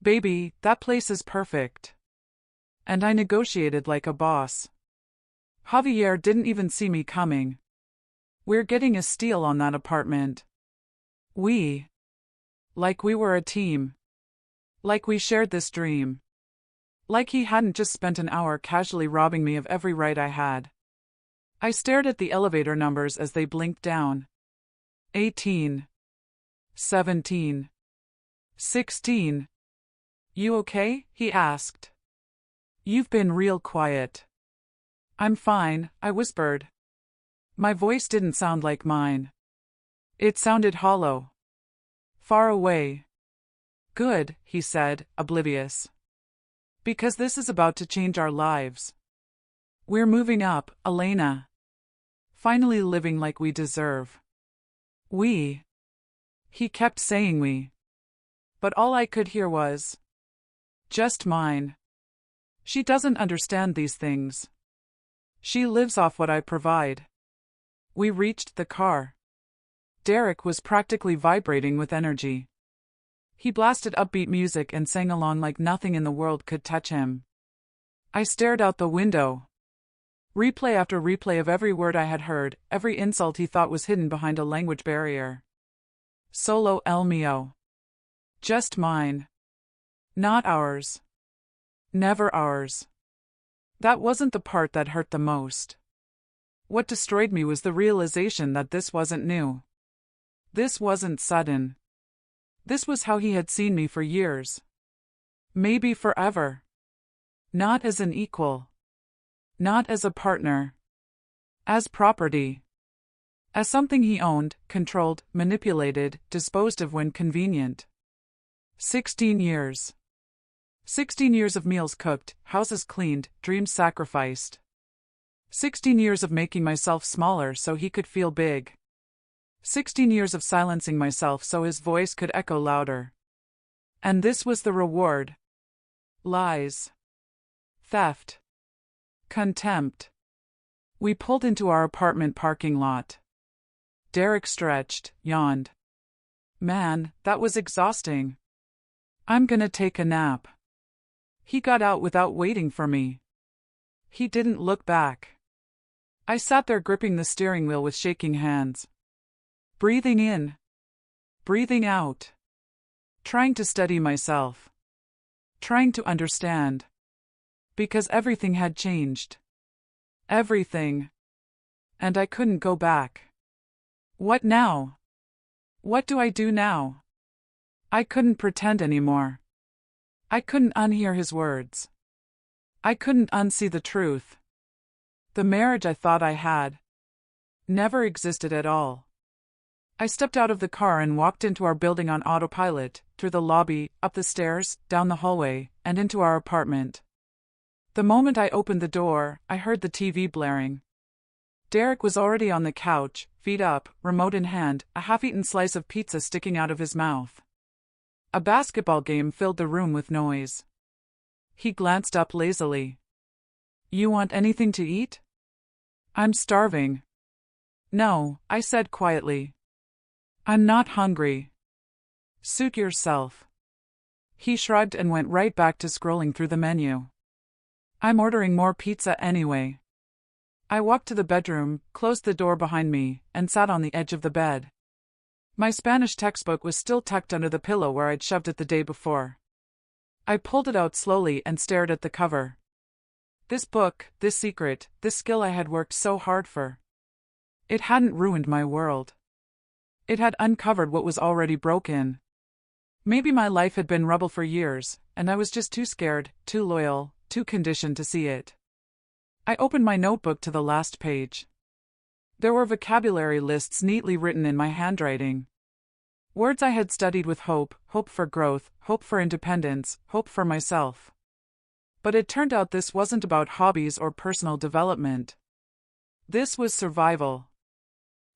Baby, that place is perfect. And I negotiated like a boss. Javier didn't even see me coming. We're getting a steal on that apartment. Like we were a team. Like we shared this dream. Like he hadn't just spent an hour casually robbing me of every right I had. I stared at the elevator numbers as they blinked down. 18. 17. 16. You okay? He asked. You've been real quiet. I'm fine, I whispered. My voice didn't sound like mine. It sounded hollow. Far away. Good, he said, oblivious. Because this is about to change our lives. We're moving up, Elena. Finally living like we deserve. We. He kept saying we. But all I could hear was, just mine. She doesn't understand these things. She lives off what I provide. We reached the car. Derek was practically vibrating with energy. He blasted upbeat music and sang along like nothing in the world could touch him. I stared out the window. Replay after replay of every word I had heard, every insult he thought was hidden behind a language barrier. Solo el mío. Just mine. Not ours. Never ours. That wasn't the part that hurt the most. What destroyed me was the realization that this wasn't new. This wasn't sudden. This was how he had seen me for years. Maybe forever. Not as an equal. Not as a partner. As property. As something he owned, controlled, manipulated, disposed of when convenient. 16 years. 16 years of meals cooked, houses cleaned, dreams sacrificed. 16 years of making myself smaller so he could feel big. 16 years of silencing myself so his voice could echo louder. And this was the reward. Lies. Theft. Contempt. We pulled into our apartment parking lot. Derek stretched, yawned. Man, that was exhausting. I'm gonna take a nap. He got out without waiting for me. He didn't look back. I sat there gripping the steering wheel with shaking hands. Breathing in. Breathing out. Trying to steady myself. Trying to understand. Because everything had changed. Everything. And I couldn't go back. What now? What do I do now? I couldn't pretend anymore. I couldn't unhear his words. I couldn't unsee the truth. The marriage I thought I had never existed at all. I stepped out of the car and walked into our building on autopilot, through the lobby, up the stairs, down the hallway, and into our apartment. The moment I opened the door, I heard the TV blaring. Derek was already on the couch, feet up, remote in hand, a half-eaten slice of pizza sticking out of his mouth. A basketball game filled the room with noise. He glanced up lazily. You want anything to eat? I'm starving. No, I said quietly. I'm not hungry. Suit yourself. He shrugged and went right back to scrolling through the menu. I'm ordering more pizza anyway. I walked to the bedroom, closed the door behind me, and sat on the edge of the bed. My Spanish textbook was still tucked under the pillow where I'd shoved it the day before. I pulled it out slowly and stared at the cover. This book, this secret, this skill I had worked so hard for. It hadn't ruined my world. It had uncovered what was already broken. Maybe my life had been rubble for years, and I was just too scared, too loyal, too conditioned to see it. I opened my notebook to the last page. There were vocabulary lists neatly written in my handwriting. Words I had studied with hope, hope for growth, hope for independence, hope for myself. But it turned out this wasn't about hobbies or personal development. This was survival.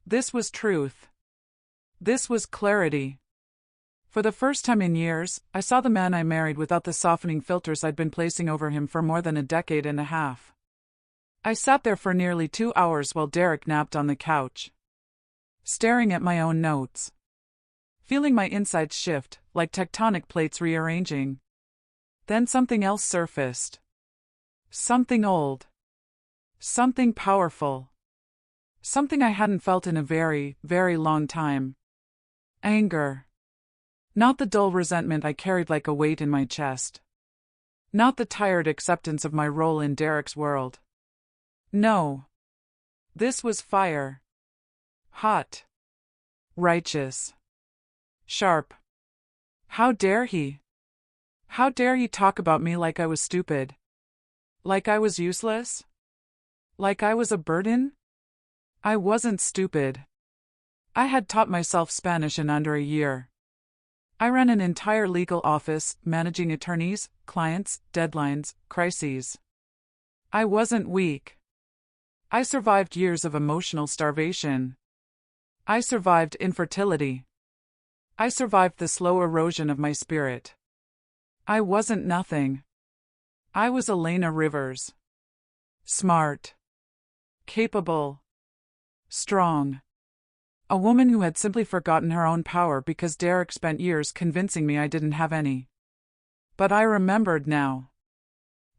This was truth. This was clarity. For the first time in years, I saw the man I married without the softening filters I'd been placing over him for more than a decade and a half. I sat there for nearly 2 hours while Derek napped on the couch, staring at my own notes, feeling my insides shift, like tectonic plates rearranging. Then something else surfaced. Something old. Something powerful. Something I hadn't felt in a very, very long time. Anger. Not the dull resentment I carried like a weight in my chest. Not the tired acceptance of my role in Derek's world. No. This was fire. Hot. Righteous. Sharp. How dare he? How dare he talk about me like I was stupid? Like I was useless? Like I was a burden? I wasn't stupid. I had taught myself Spanish in under a year. I ran an entire legal office, managing attorneys, clients, deadlines, crises. I wasn't weak. I survived years of emotional starvation. I survived infertility. I survived the slow erosion of my spirit. I wasn't nothing. I was Elena Rivers. Smart. Capable. Strong. A woman who had simply forgotten her own power because Derek spent years convincing me I didn't have any. But I remembered now.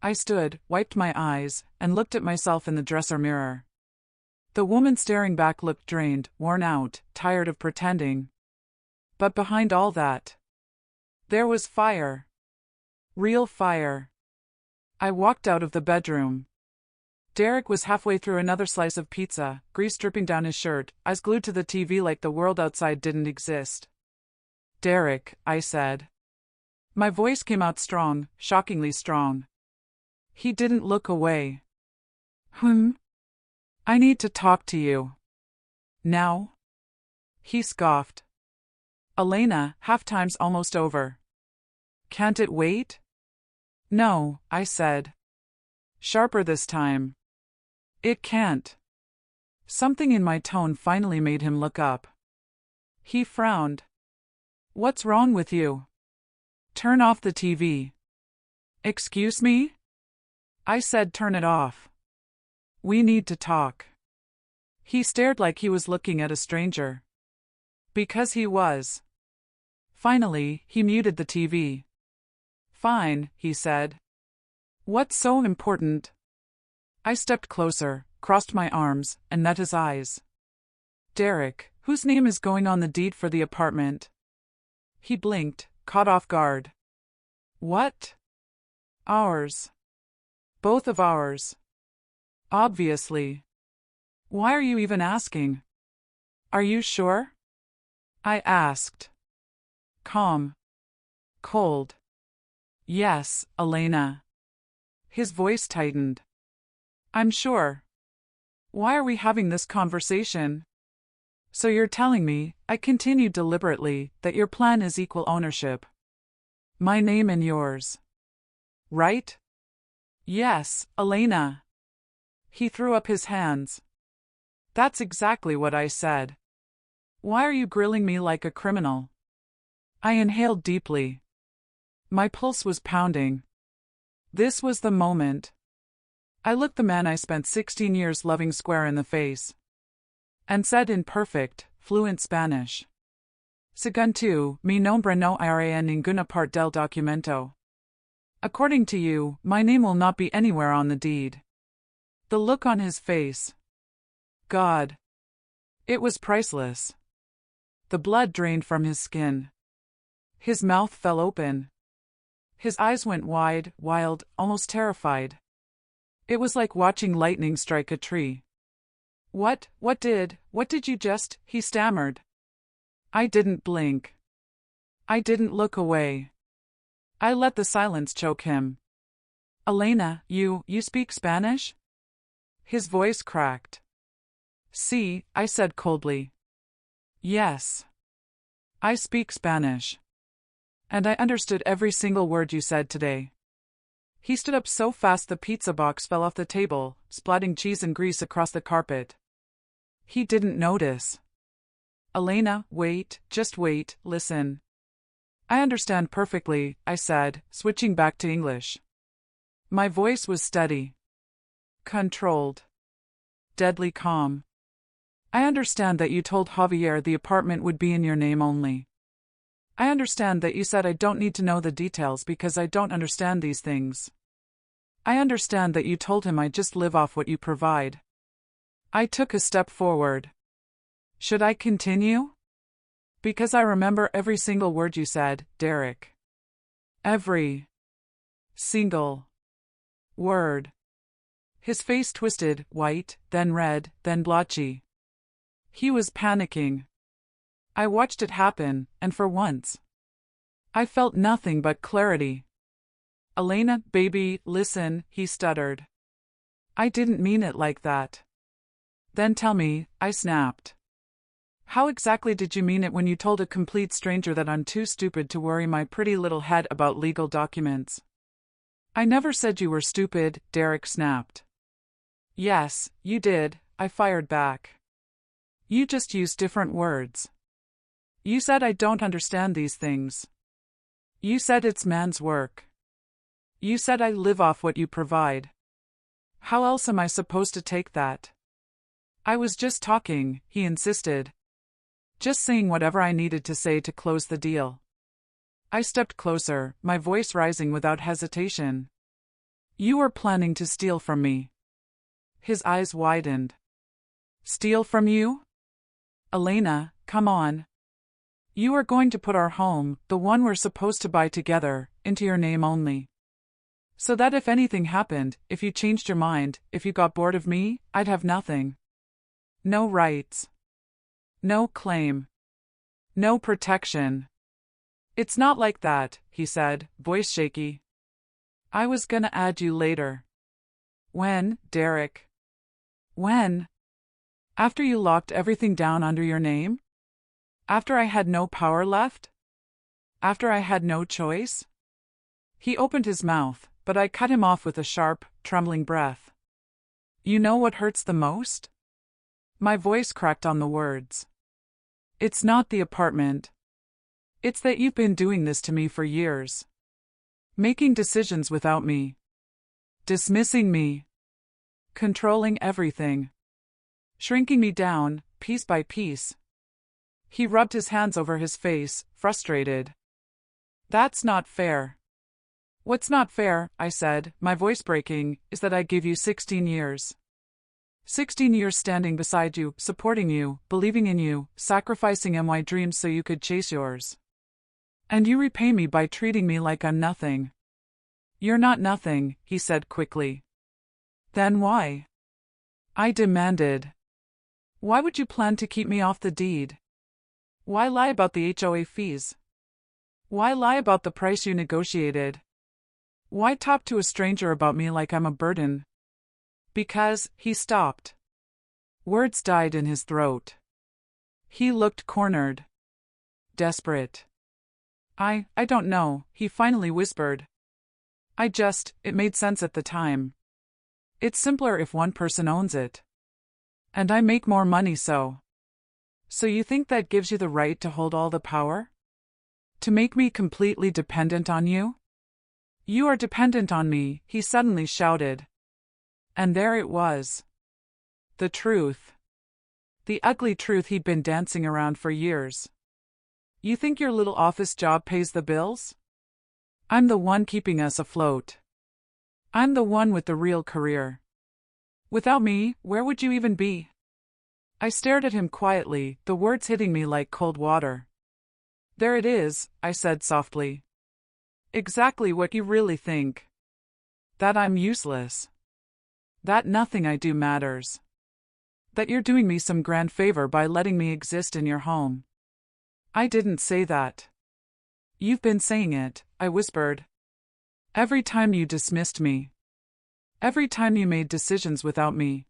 I stood, wiped my eyes, and looked at myself in the dresser mirror. The woman staring back looked drained, worn out, tired of pretending. But behind all that, there was fire. Real fire. I walked out of the bedroom. Derek was halfway through another slice of pizza, grease dripping down his shirt, eyes glued to the TV like the world outside didn't exist. Derek, I said. My voice came out strong, shockingly strong. He didn't look away. I need to talk to you. Now? He scoffed. Elena, halftime's almost over. Can't it wait? No, I said. Sharper this time. It can't. Something in my tone finally made him look up. He frowned. What's wrong with you? Turn off the TV. Excuse me? I said turn it off. We need to talk. He stared like he was looking at a stranger. Because he was. Finally, he muted the TV. Fine, he said. What's so important? I stepped closer, crossed my arms, and met his eyes. Derek, whose name is going on the deed for the apartment? He blinked, caught off guard. What? Ours. Both of ours. Obviously. Why are you even asking? Are you sure? I asked. Calm. Cold. Yes, Elena. His voice tightened. I'm sure. Why are we having this conversation? So you're telling me, I continued deliberately, that your plan is equal ownership. My name and yours. Right? Yes, Elena. He threw up his hands. That's exactly what I said. Why are you grilling me like a criminal? I inhaled deeply. My pulse was pounding. This was the moment. I looked the man I spent 16 years loving square in the face. And said in perfect, fluent Spanish. Según tú, mi nombre no irá en ninguna parte del documento. According to you, my name will not be anywhere on the deed. The look on his face. God. It was priceless. The blood drained from his skin. His mouth fell open. His eyes went wide, wild, almost terrified. It was like watching lightning strike a tree. What did you just, he stammered. I didn't blink. I didn't look away. I let the silence choke him. Elena, you speak Spanish? His voice cracked. Sí, I said coldly. Yes. I speak Spanish. And I understood every single word you said today. He stood up so fast the pizza box fell off the table, splatting cheese and grease across the carpet. He didn't notice. Elena, wait, just wait, listen. I understand perfectly, I said, switching back to English. My voice was steady. Controlled. Deadly calm. I understand that you told Javier the apartment would be in your name only. I understand that you said I don't need to know the details because I don't understand these things. I understand that you told him I just live off what you provide. I took a step forward. Should I continue? Because I remember every single word you said, Derek. Every single word. His face twisted, white, then red, then blotchy. He was panicking. I watched it happen, and for once, I felt nothing but clarity. Elena, baby, listen, he stuttered. I didn't mean it like that. Then tell me, I snapped. How exactly did you mean it when you told a complete stranger that I'm too stupid to worry my pretty little head about legal documents? I never said you were stupid, Derek snapped. Yes, you did, I fired back. You just used different words. You said I don't understand these things. You said it's man's work. You said I live off what you provide. How else am I supposed to take that? I was just talking, he insisted. Just saying whatever I needed to say to close the deal. I stepped closer, my voice rising without hesitation. You were planning to steal from me. His eyes widened. Steal from you? Elena, come on. You are going to put our home, the one we're supposed to buy together, into your name only. So that if anything happened, if you changed your mind, if you got bored of me, I'd have nothing. No rights. No claim. No protection. It's not like that, he said, voice shaky. I was gonna add you later. When, Derek? When? After you locked everything down under your name? After I had no power left? After I had no choice? He opened his mouth, but I cut him off with a sharp, trembling breath. You know what hurts the most? My voice cracked on the words. It's not the apartment. It's that you've been doing this to me for years. Making decisions without me. Dismissing me. Controlling everything. Shrinking me down, piece by piece. He rubbed his hands over his face, frustrated. That's not fair. What's not fair, I said, my voice breaking, is that I gave you 16 years. 16 years standing beside you, supporting you, believing in you, sacrificing my dreams so you could chase yours. And you repay me by treating me like I'm nothing. You're not nothing, he said quickly. Then why? I demanded. Why would you plan to keep me off the deed? Why lie about the HOA fees? Why lie about the price you negotiated? Why talk to a stranger about me like I'm a burden? Because, he stopped. Words died in his throat. He looked cornered. Desperate. I don't know, he finally whispered. It made sense at the time. It's simpler if one person owns it. And I make more money so. So you think that gives you the right to hold all the power? To make me completely dependent on you? You are dependent on me, he suddenly shouted. And there it was. The truth. The ugly truth he'd been dancing around for years. You think your little office job pays the bills? I'm the one keeping us afloat. I'm the one with the real career. Without me, where would you even be? I stared at him quietly, the words hitting me like cold water. There it is, I said softly. Exactly what you really think. That I'm useless. That nothing I do matters. That you're doing me some grand favor by letting me exist in your home. I didn't say that. You've been saying it, I whispered. Every time you dismissed me. Every time you made decisions without me.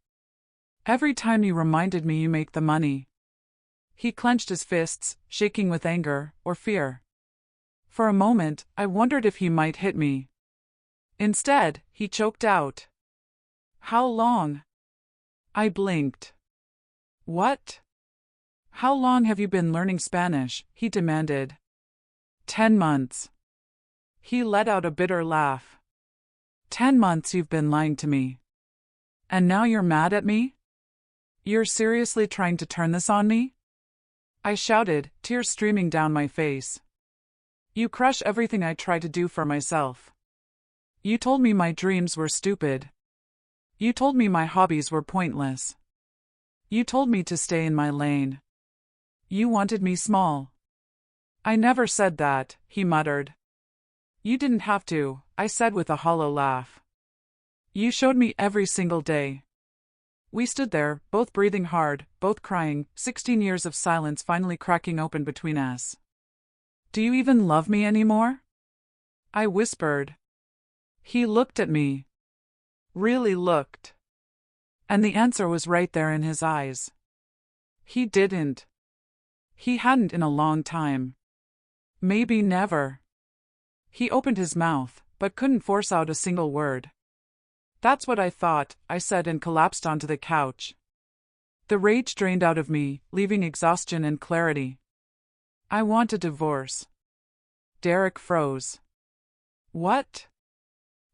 Every time you reminded me you make the money. He clenched his fists, shaking with anger or fear. For a moment, I wondered if he might hit me. Instead, he choked out. How long? I blinked. What? How long have you been learning Spanish? He demanded. 10 months. He let out a bitter laugh. 10 months you've been lying to me. And now you're mad at me? You're seriously trying to turn this on me? I shouted, tears streaming down my face. You crush everything I try to do for myself. You told me my dreams were stupid. You told me my hobbies were pointless. You told me to stay in my lane. You wanted me small. I never said that, he muttered. You didn't have to, I said with a hollow laugh. You showed me every single day. We stood there, both breathing hard, both crying, 16 years of silence finally cracking open between us. Do you even love me anymore? I whispered. He looked at me. Really looked. And the answer was right there in his eyes. He didn't. He hadn't in a long time. Maybe never. He opened his mouth, but couldn't force out a single word. That's what I thought, I said and collapsed onto the couch. The rage drained out of me, leaving exhaustion and clarity. I want a divorce. Derek froze. What?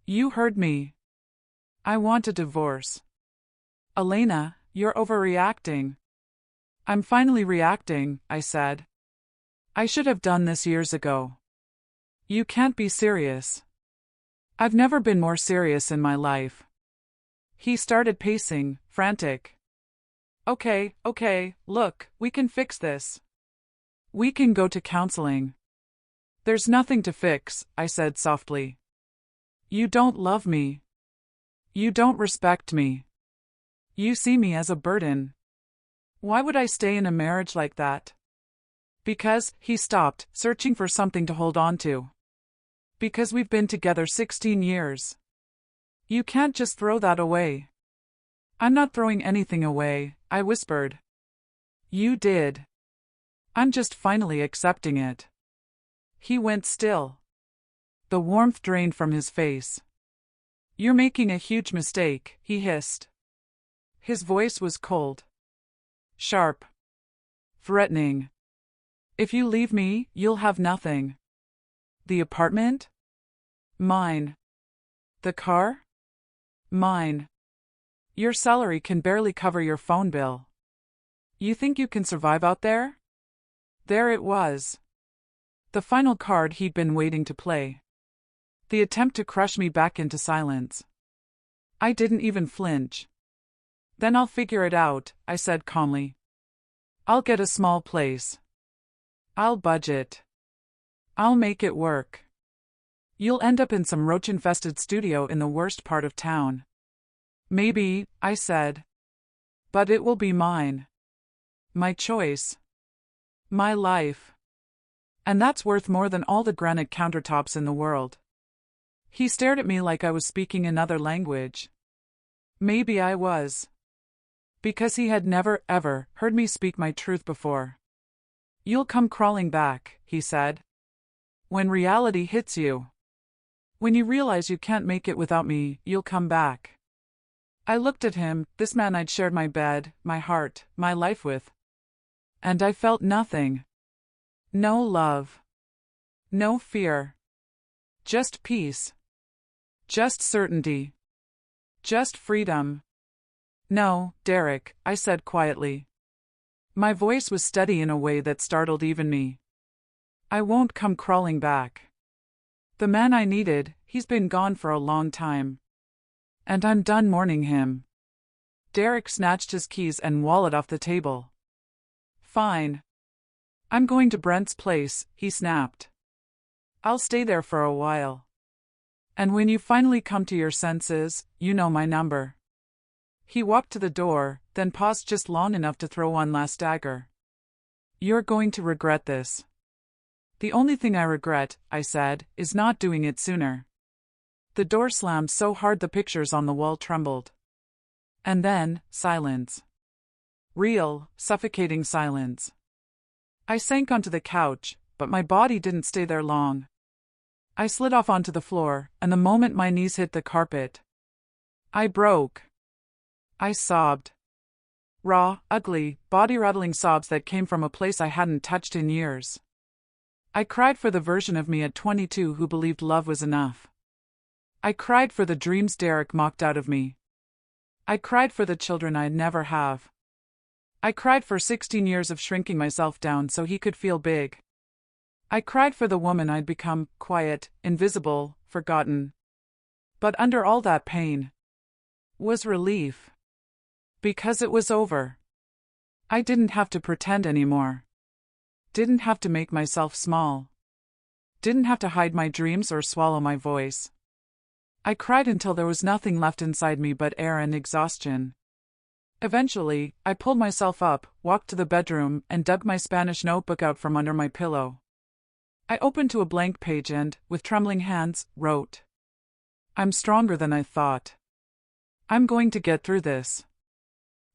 You heard me. I want a divorce. Elena, you're overreacting. I'm finally reacting, I said. I should have done this years ago. You can't be serious. I've never been more serious in my life. He started pacing, frantic. Okay, look, we can fix this. We can go to counseling. There's nothing to fix, I said softly. You don't love me. You don't respect me. You see me as a burden. Why would I stay in a marriage like that? Because, he stopped, searching for something to hold on to. Because we've been together 16 years. You can't just throw that away. I'm not throwing anything away, I whispered. You did. I'm just finally accepting it. He went still. The warmth drained from his face. You're making a huge mistake, he hissed. His voice was cold. Sharp. Threatening. If you leave me, you'll have nothing. The apartment? Mine. The car? Mine. Your salary can barely cover your phone bill. You think you can survive out there? There it was. The final card he'd been waiting to play. The attempt to crush me back into silence. I didn't even flinch. Then I'll figure it out, I said calmly. I'll get a small place. I'll budget. I'll make it work. You'll end up in some roach-infested studio in the worst part of town. Maybe, I said. But it will be mine. My choice. My life. And that's worth more than all the granite countertops in the world. He stared at me like I was speaking another language. Maybe I was. Because he had never, ever, heard me speak my truth before. You'll come crawling back, he said. When reality hits you. When you realize you can't make it without me, you'll come back. I looked at him, this man I'd shared my bed, my heart, my life with. And I felt nothing. No love. No fear. Just peace. Just certainty. Just freedom. No, Derek, I said quietly. My voice was steady in a way that startled even me. I won't come crawling back. The man I needed, he's been gone for a long time. And I'm done mourning him. Derek snatched his keys and wallet off the table. Fine. I'm going to Brent's place, he snapped. I'll stay there for a while. And when you finally come to your senses, you know my number. He walked to the door, then paused just long enough to throw one last dagger. You're going to regret this. The only thing I regret, I said, is not doing it sooner. The door slammed so hard the pictures on the wall trembled. And then, silence. Real, suffocating silence. I sank onto the couch, but my body didn't stay there long. I slid off onto the floor, and the moment my knees hit the carpet, I broke. I sobbed. Raw, ugly, body-rattling sobs that came from a place I hadn't touched in years. I cried for the version of me at 22 who believed love was enough. I cried for the dreams Derek mocked out of me. I cried for the children I'd never have. I cried for 16 years of shrinking myself down so he could feel big. I cried for the woman I'd become, quiet, invisible, forgotten. But under all that pain was relief. Because it was over. I didn't have to pretend anymore. Didn't have to make myself small. Didn't have to hide my dreams or swallow my voice. I cried until there was nothing left inside me but air and exhaustion. Eventually, I pulled myself up, walked to the bedroom, and dug my Spanish notebook out from under my pillow. I opened to a blank page and, with trembling hands, wrote, "I'm stronger than I thought. I'm going to get through this.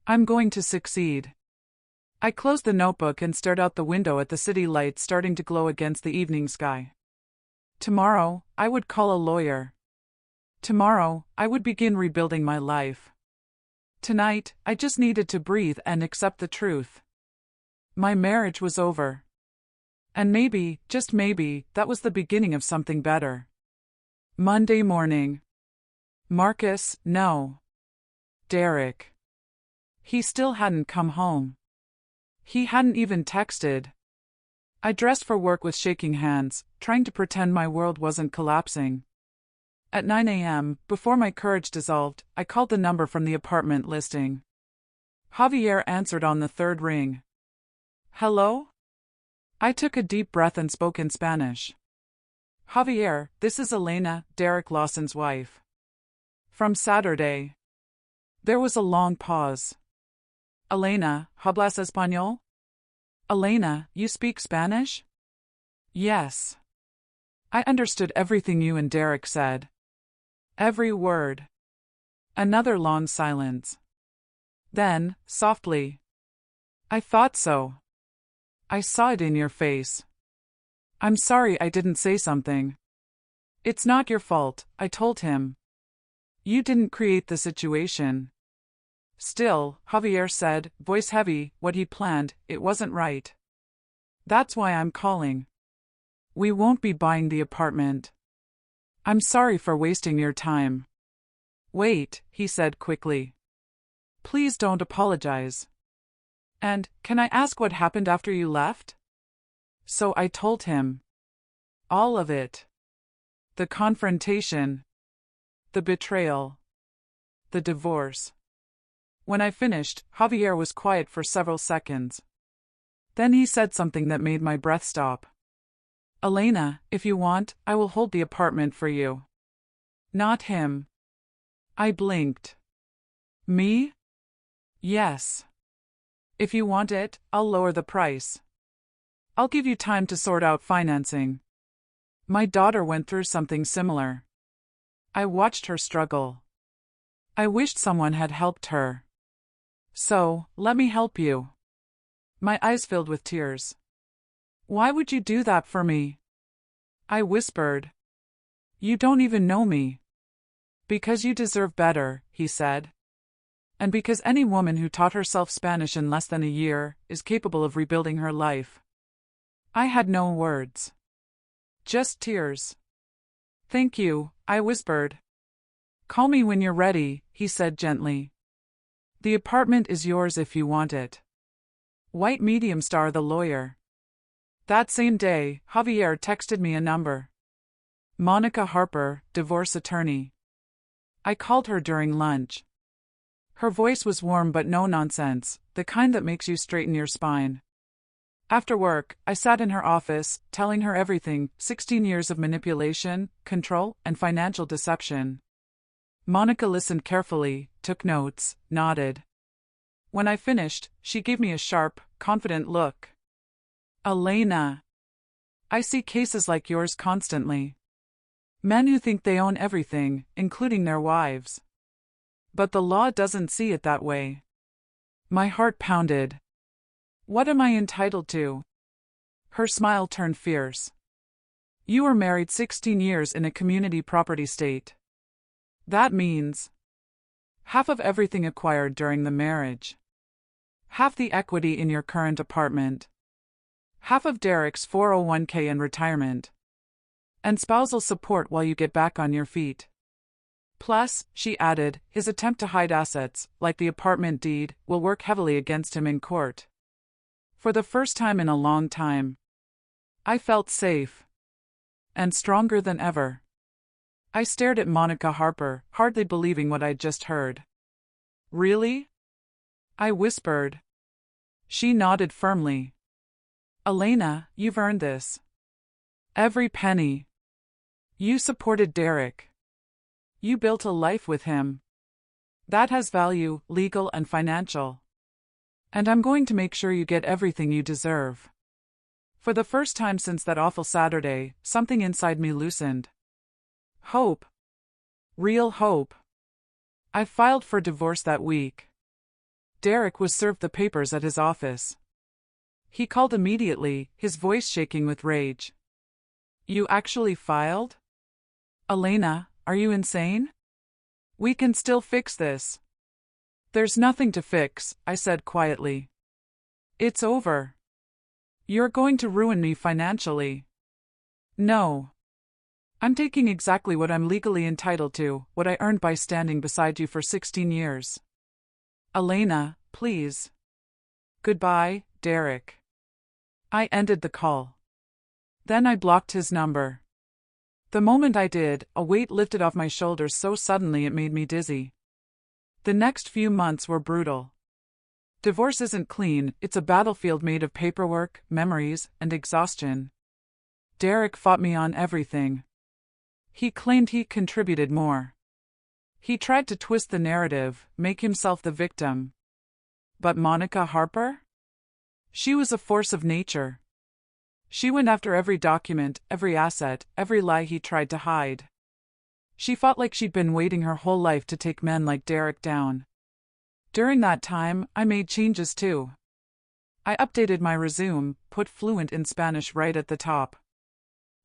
I'm going to succeed." I closed the notebook and stared out the window at the city lights starting to glow against the evening sky. Tomorrow, I would call a lawyer. Tomorrow, I would begin rebuilding my life. Tonight, I just needed to breathe and accept the truth. My marriage was over. And maybe, just maybe, that was the beginning of something better. Monday morning. Marcus, no. Derek. He still hadn't come home. He hadn't even texted. I dressed for work with shaking hands, trying to pretend my world wasn't collapsing. At 9 a.m., before my courage dissolved, I called the number from the apartment listing. Javier answered on the third ring. Hello? I took a deep breath and spoke in Spanish. Javier, this is Elena, Derek Lawson's wife. From Saturday. There was a long pause. Elena, ¿hablas español? Elena, you speak Spanish? Yes. I understood everything you and Derek said. Every word. Another long silence. Then, softly. I thought so. I saw it in your face. I'm sorry I didn't say something. It's not your fault, I told him. You didn't create the situation. Still, Javier said, voice heavy, what he planned, it wasn't right. That's why I'm calling. We won't be buying the apartment. I'm sorry for wasting your time. Wait, he said quickly. Please don't apologize. And, can I ask what happened after you left? So I told him. All of it. The confrontation. The betrayal. The divorce. When I finished, Javier was quiet for several seconds. Then he said something that made my breath stop. Elena, if you want, I will hold the apartment for you. Not him. I blinked. Me? Yes. If you want it, I'll lower the price. I'll give you time to sort out financing. My daughter went through something similar. I watched her struggle. I wished someone had helped her. So, let me help you. My eyes filled with tears. Why would you do that for me? I whispered. You don't even know me. Because you deserve better, he said. And because any woman who taught herself Spanish in less than a year is capable of rebuilding her life. I had no words. Just tears. Thank you, I whispered. Call me when you're ready, he said gently. The apartment is yours if you want it. White medium star the lawyer. That same day, Javier texted me a number. Monica Harper, divorce attorney. I called her during lunch. Her voice was warm but no nonsense, the kind that makes you straighten your spine. After work, I sat in her office, telling her everything, 16 years of manipulation, control, and financial deception. Monica listened carefully, took notes, nodded. When I finished, she gave me a sharp, confident look. Elena. I see cases like yours constantly. Men who think they own everything, including their wives. But the law doesn't see it that way. My heart pounded. What am I entitled to? Her smile turned fierce. You were married 16 years in a community property state. That means half of everything acquired during the marriage. Half the equity in your current apartment. Half of Derek's 401k and retirement. And spousal support while you get back on your feet. Plus, she added, his attempt to hide assets, like the apartment deed, will work heavily against him in court. For the first time in a long time, I felt safe. And stronger than ever. I stared at Monica Harper, hardly believing what I'd just heard. Really? I whispered. She nodded firmly. Elena, you've earned this. Every penny. You supported Derek. You built a life with him. That has value, legal and financial. And I'm going to make sure you get everything you deserve. For the first time since that awful Saturday, something inside me loosened. Hope. Real hope. I filed for divorce that week. Derek was served the papers at his office. He called immediately, his voice shaking with rage. You actually filed? Elena, are you insane? We can still fix this. There's nothing to fix, I said quietly. It's over. You're going to ruin me financially. No. I'm taking exactly what I'm legally entitled to, what I earned by standing beside you for 16 years. Elena, please. Goodbye, Derek. I ended the call. Then I blocked his number. The moment I did, a weight lifted off my shoulders so suddenly it made me dizzy. The next few months were brutal. Divorce isn't clean, it's a battlefield made of paperwork, memories, and exhaustion. Derek fought me on everything. He claimed he contributed more. He tried to twist the narrative, make himself the victim. But Monica Harper? She was a force of nature. She went after every document, every asset, every lie he tried to hide. She fought like she'd been waiting her whole life to take men like Derek down. During that time, I made changes too. I updated my resume, put fluent in Spanish right at the top.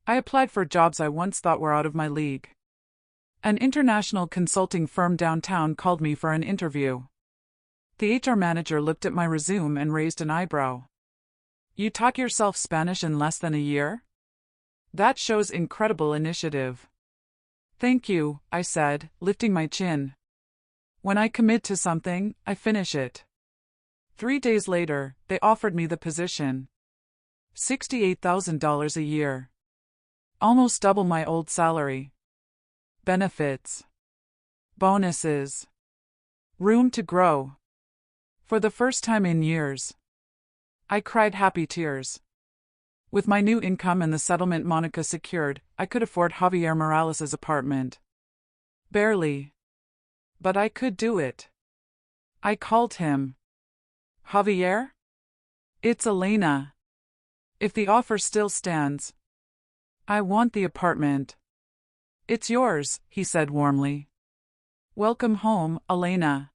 I applied for jobs I once thought were out of my league. An international consulting firm downtown called me for an interview. The HR manager looked at my resume and raised an eyebrow. You taught yourself Spanish in less than a year? That shows incredible initiative. Thank you, I said, lifting my chin. When I commit to something, I finish it. 3 days later, they offered me the position. $68,000 a year. Almost double my old salary. Benefits. Bonuses. Room to grow. For the first time in years, I cried happy tears. With my new income and the settlement Monica secured, I could afford Javier Morales' apartment. Barely. But I could do it. I called him. Javier? It's Elena. If the offer still stands, I want the apartment. It's yours, he said warmly. Welcome home, Elena.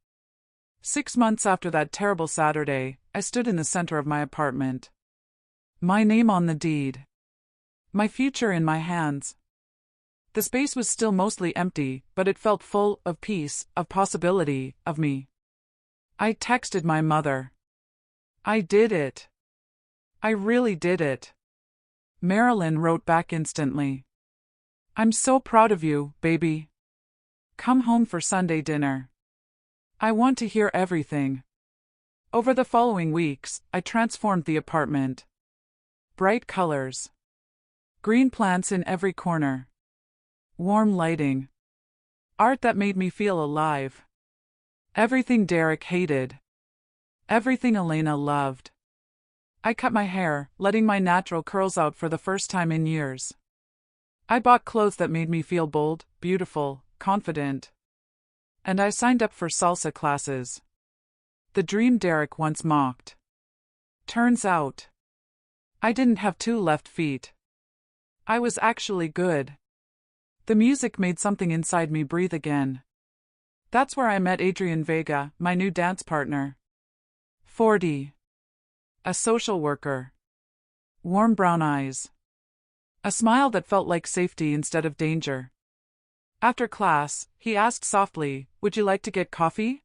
6 months after that terrible Saturday, I stood in the center of my apartment. My name on the deed. My future in my hands. The space was still mostly empty, but it felt full of peace, of possibility, of me. I texted my mother. I did it. I really did it. Marilyn wrote back instantly. I'm so proud of you, baby. Come home for Sunday dinner. I want to hear everything. Over the following weeks, I transformed the apartment. Bright colors. Green plants in every corner. Warm lighting. Art that made me feel alive. Everything Derek hated. Everything Elena loved. I cut my hair, letting my natural curls out for the first time in years. I bought clothes that made me feel bold, beautiful, confident. And I signed up for salsa classes. The dream Derek once mocked. Turns out, I didn't have 2 left feet. I was actually good. The music made something inside me breathe again. That's where I met Adrian Vega, my new dance partner. 40. A social worker. Warm brown eyes. A smile that felt like safety instead of danger. After class, he asked softly, "Would you like to get coffee?"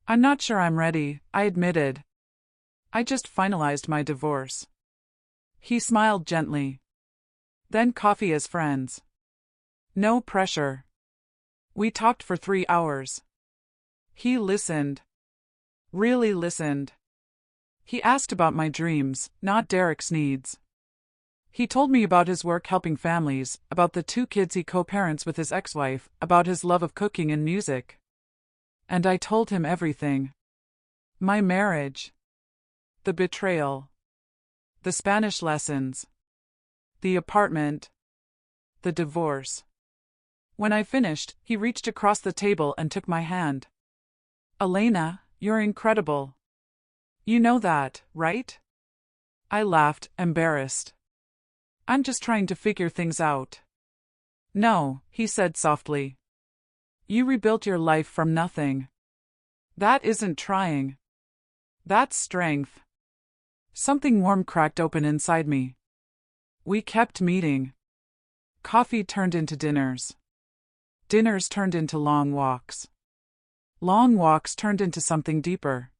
"I'm not sure I'm ready," I admitted. I just finalized my divorce. He smiled gently. "Then coffee as friends. No pressure." We talked for 3 hours. He listened. Really listened. He asked about my dreams, not Derek's needs. He told me about his work helping families, about the 2 kids he co-parents with his ex-wife, about his love of cooking and music. And I told him everything. My marriage. The betrayal. The Spanish lessons. The apartment. The divorce. When I finished, he reached across the table and took my hand. "Elena, you're incredible. You know that, right?" I laughed, embarrassed. "I'm just trying to figure things out." "No," he said softly. "You rebuilt your life from nothing. That isn't trying. That's strength." Something warm cracked open inside me. We kept meeting. Coffee turned into dinners. Dinners turned into long walks. Long walks turned into something deeper.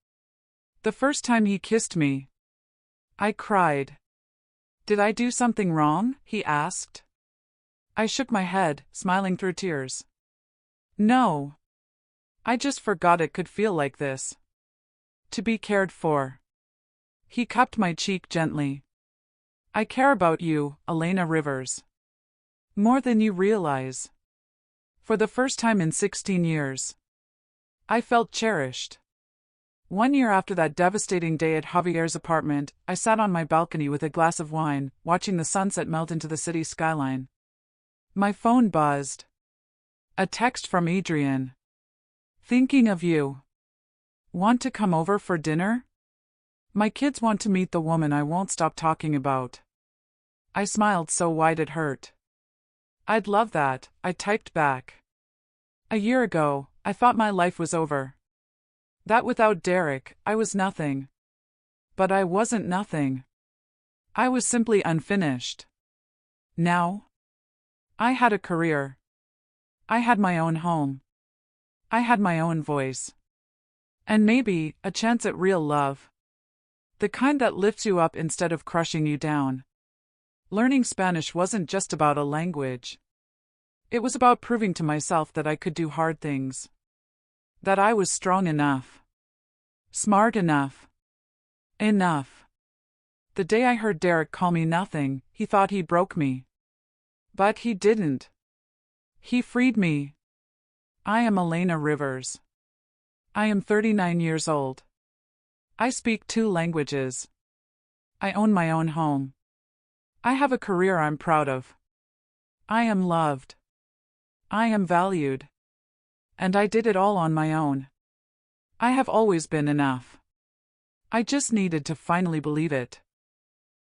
The first time he kissed me, I cried. "Did I do something wrong?" he asked. I shook my head, smiling through tears. "No. I just forgot it could feel like this. To be cared for." He cupped my cheek gently. "I care about you, Elena Rivers. More than you realize." For the first time in 16 years, I felt cherished. 1 year after that devastating day at Javier's apartment, I sat on my balcony with a glass of wine, watching the sunset melt into the city skyline. My phone buzzed. A text from Adrian. "Thinking of you. Want to come over for dinner? My kids want to meet the woman I won't stop talking about." I smiled so wide it hurt. "I'd love that," I typed back. A year ago, I thought my life was over. That without Derek, I was nothing. But I wasn't nothing. I was simply unfinished. Now, I had a career. I had my own home. I had my own voice. And maybe, a chance at real love. The kind that lifts you up instead of crushing you down. Learning Spanish wasn't just about a language. It was about proving to myself that I could do hard things. That I was strong enough. Smart enough. Enough. The day I heard Derek call me nothing, he thought he broke me. But he didn't. He freed me. I am Elena Rivers. I am 39 years old. I speak 2 languages. I own my own home. I have a career I'm proud of. I am loved. I am valued. And I did it all on my own. I have always been enough. I just needed to finally believe it.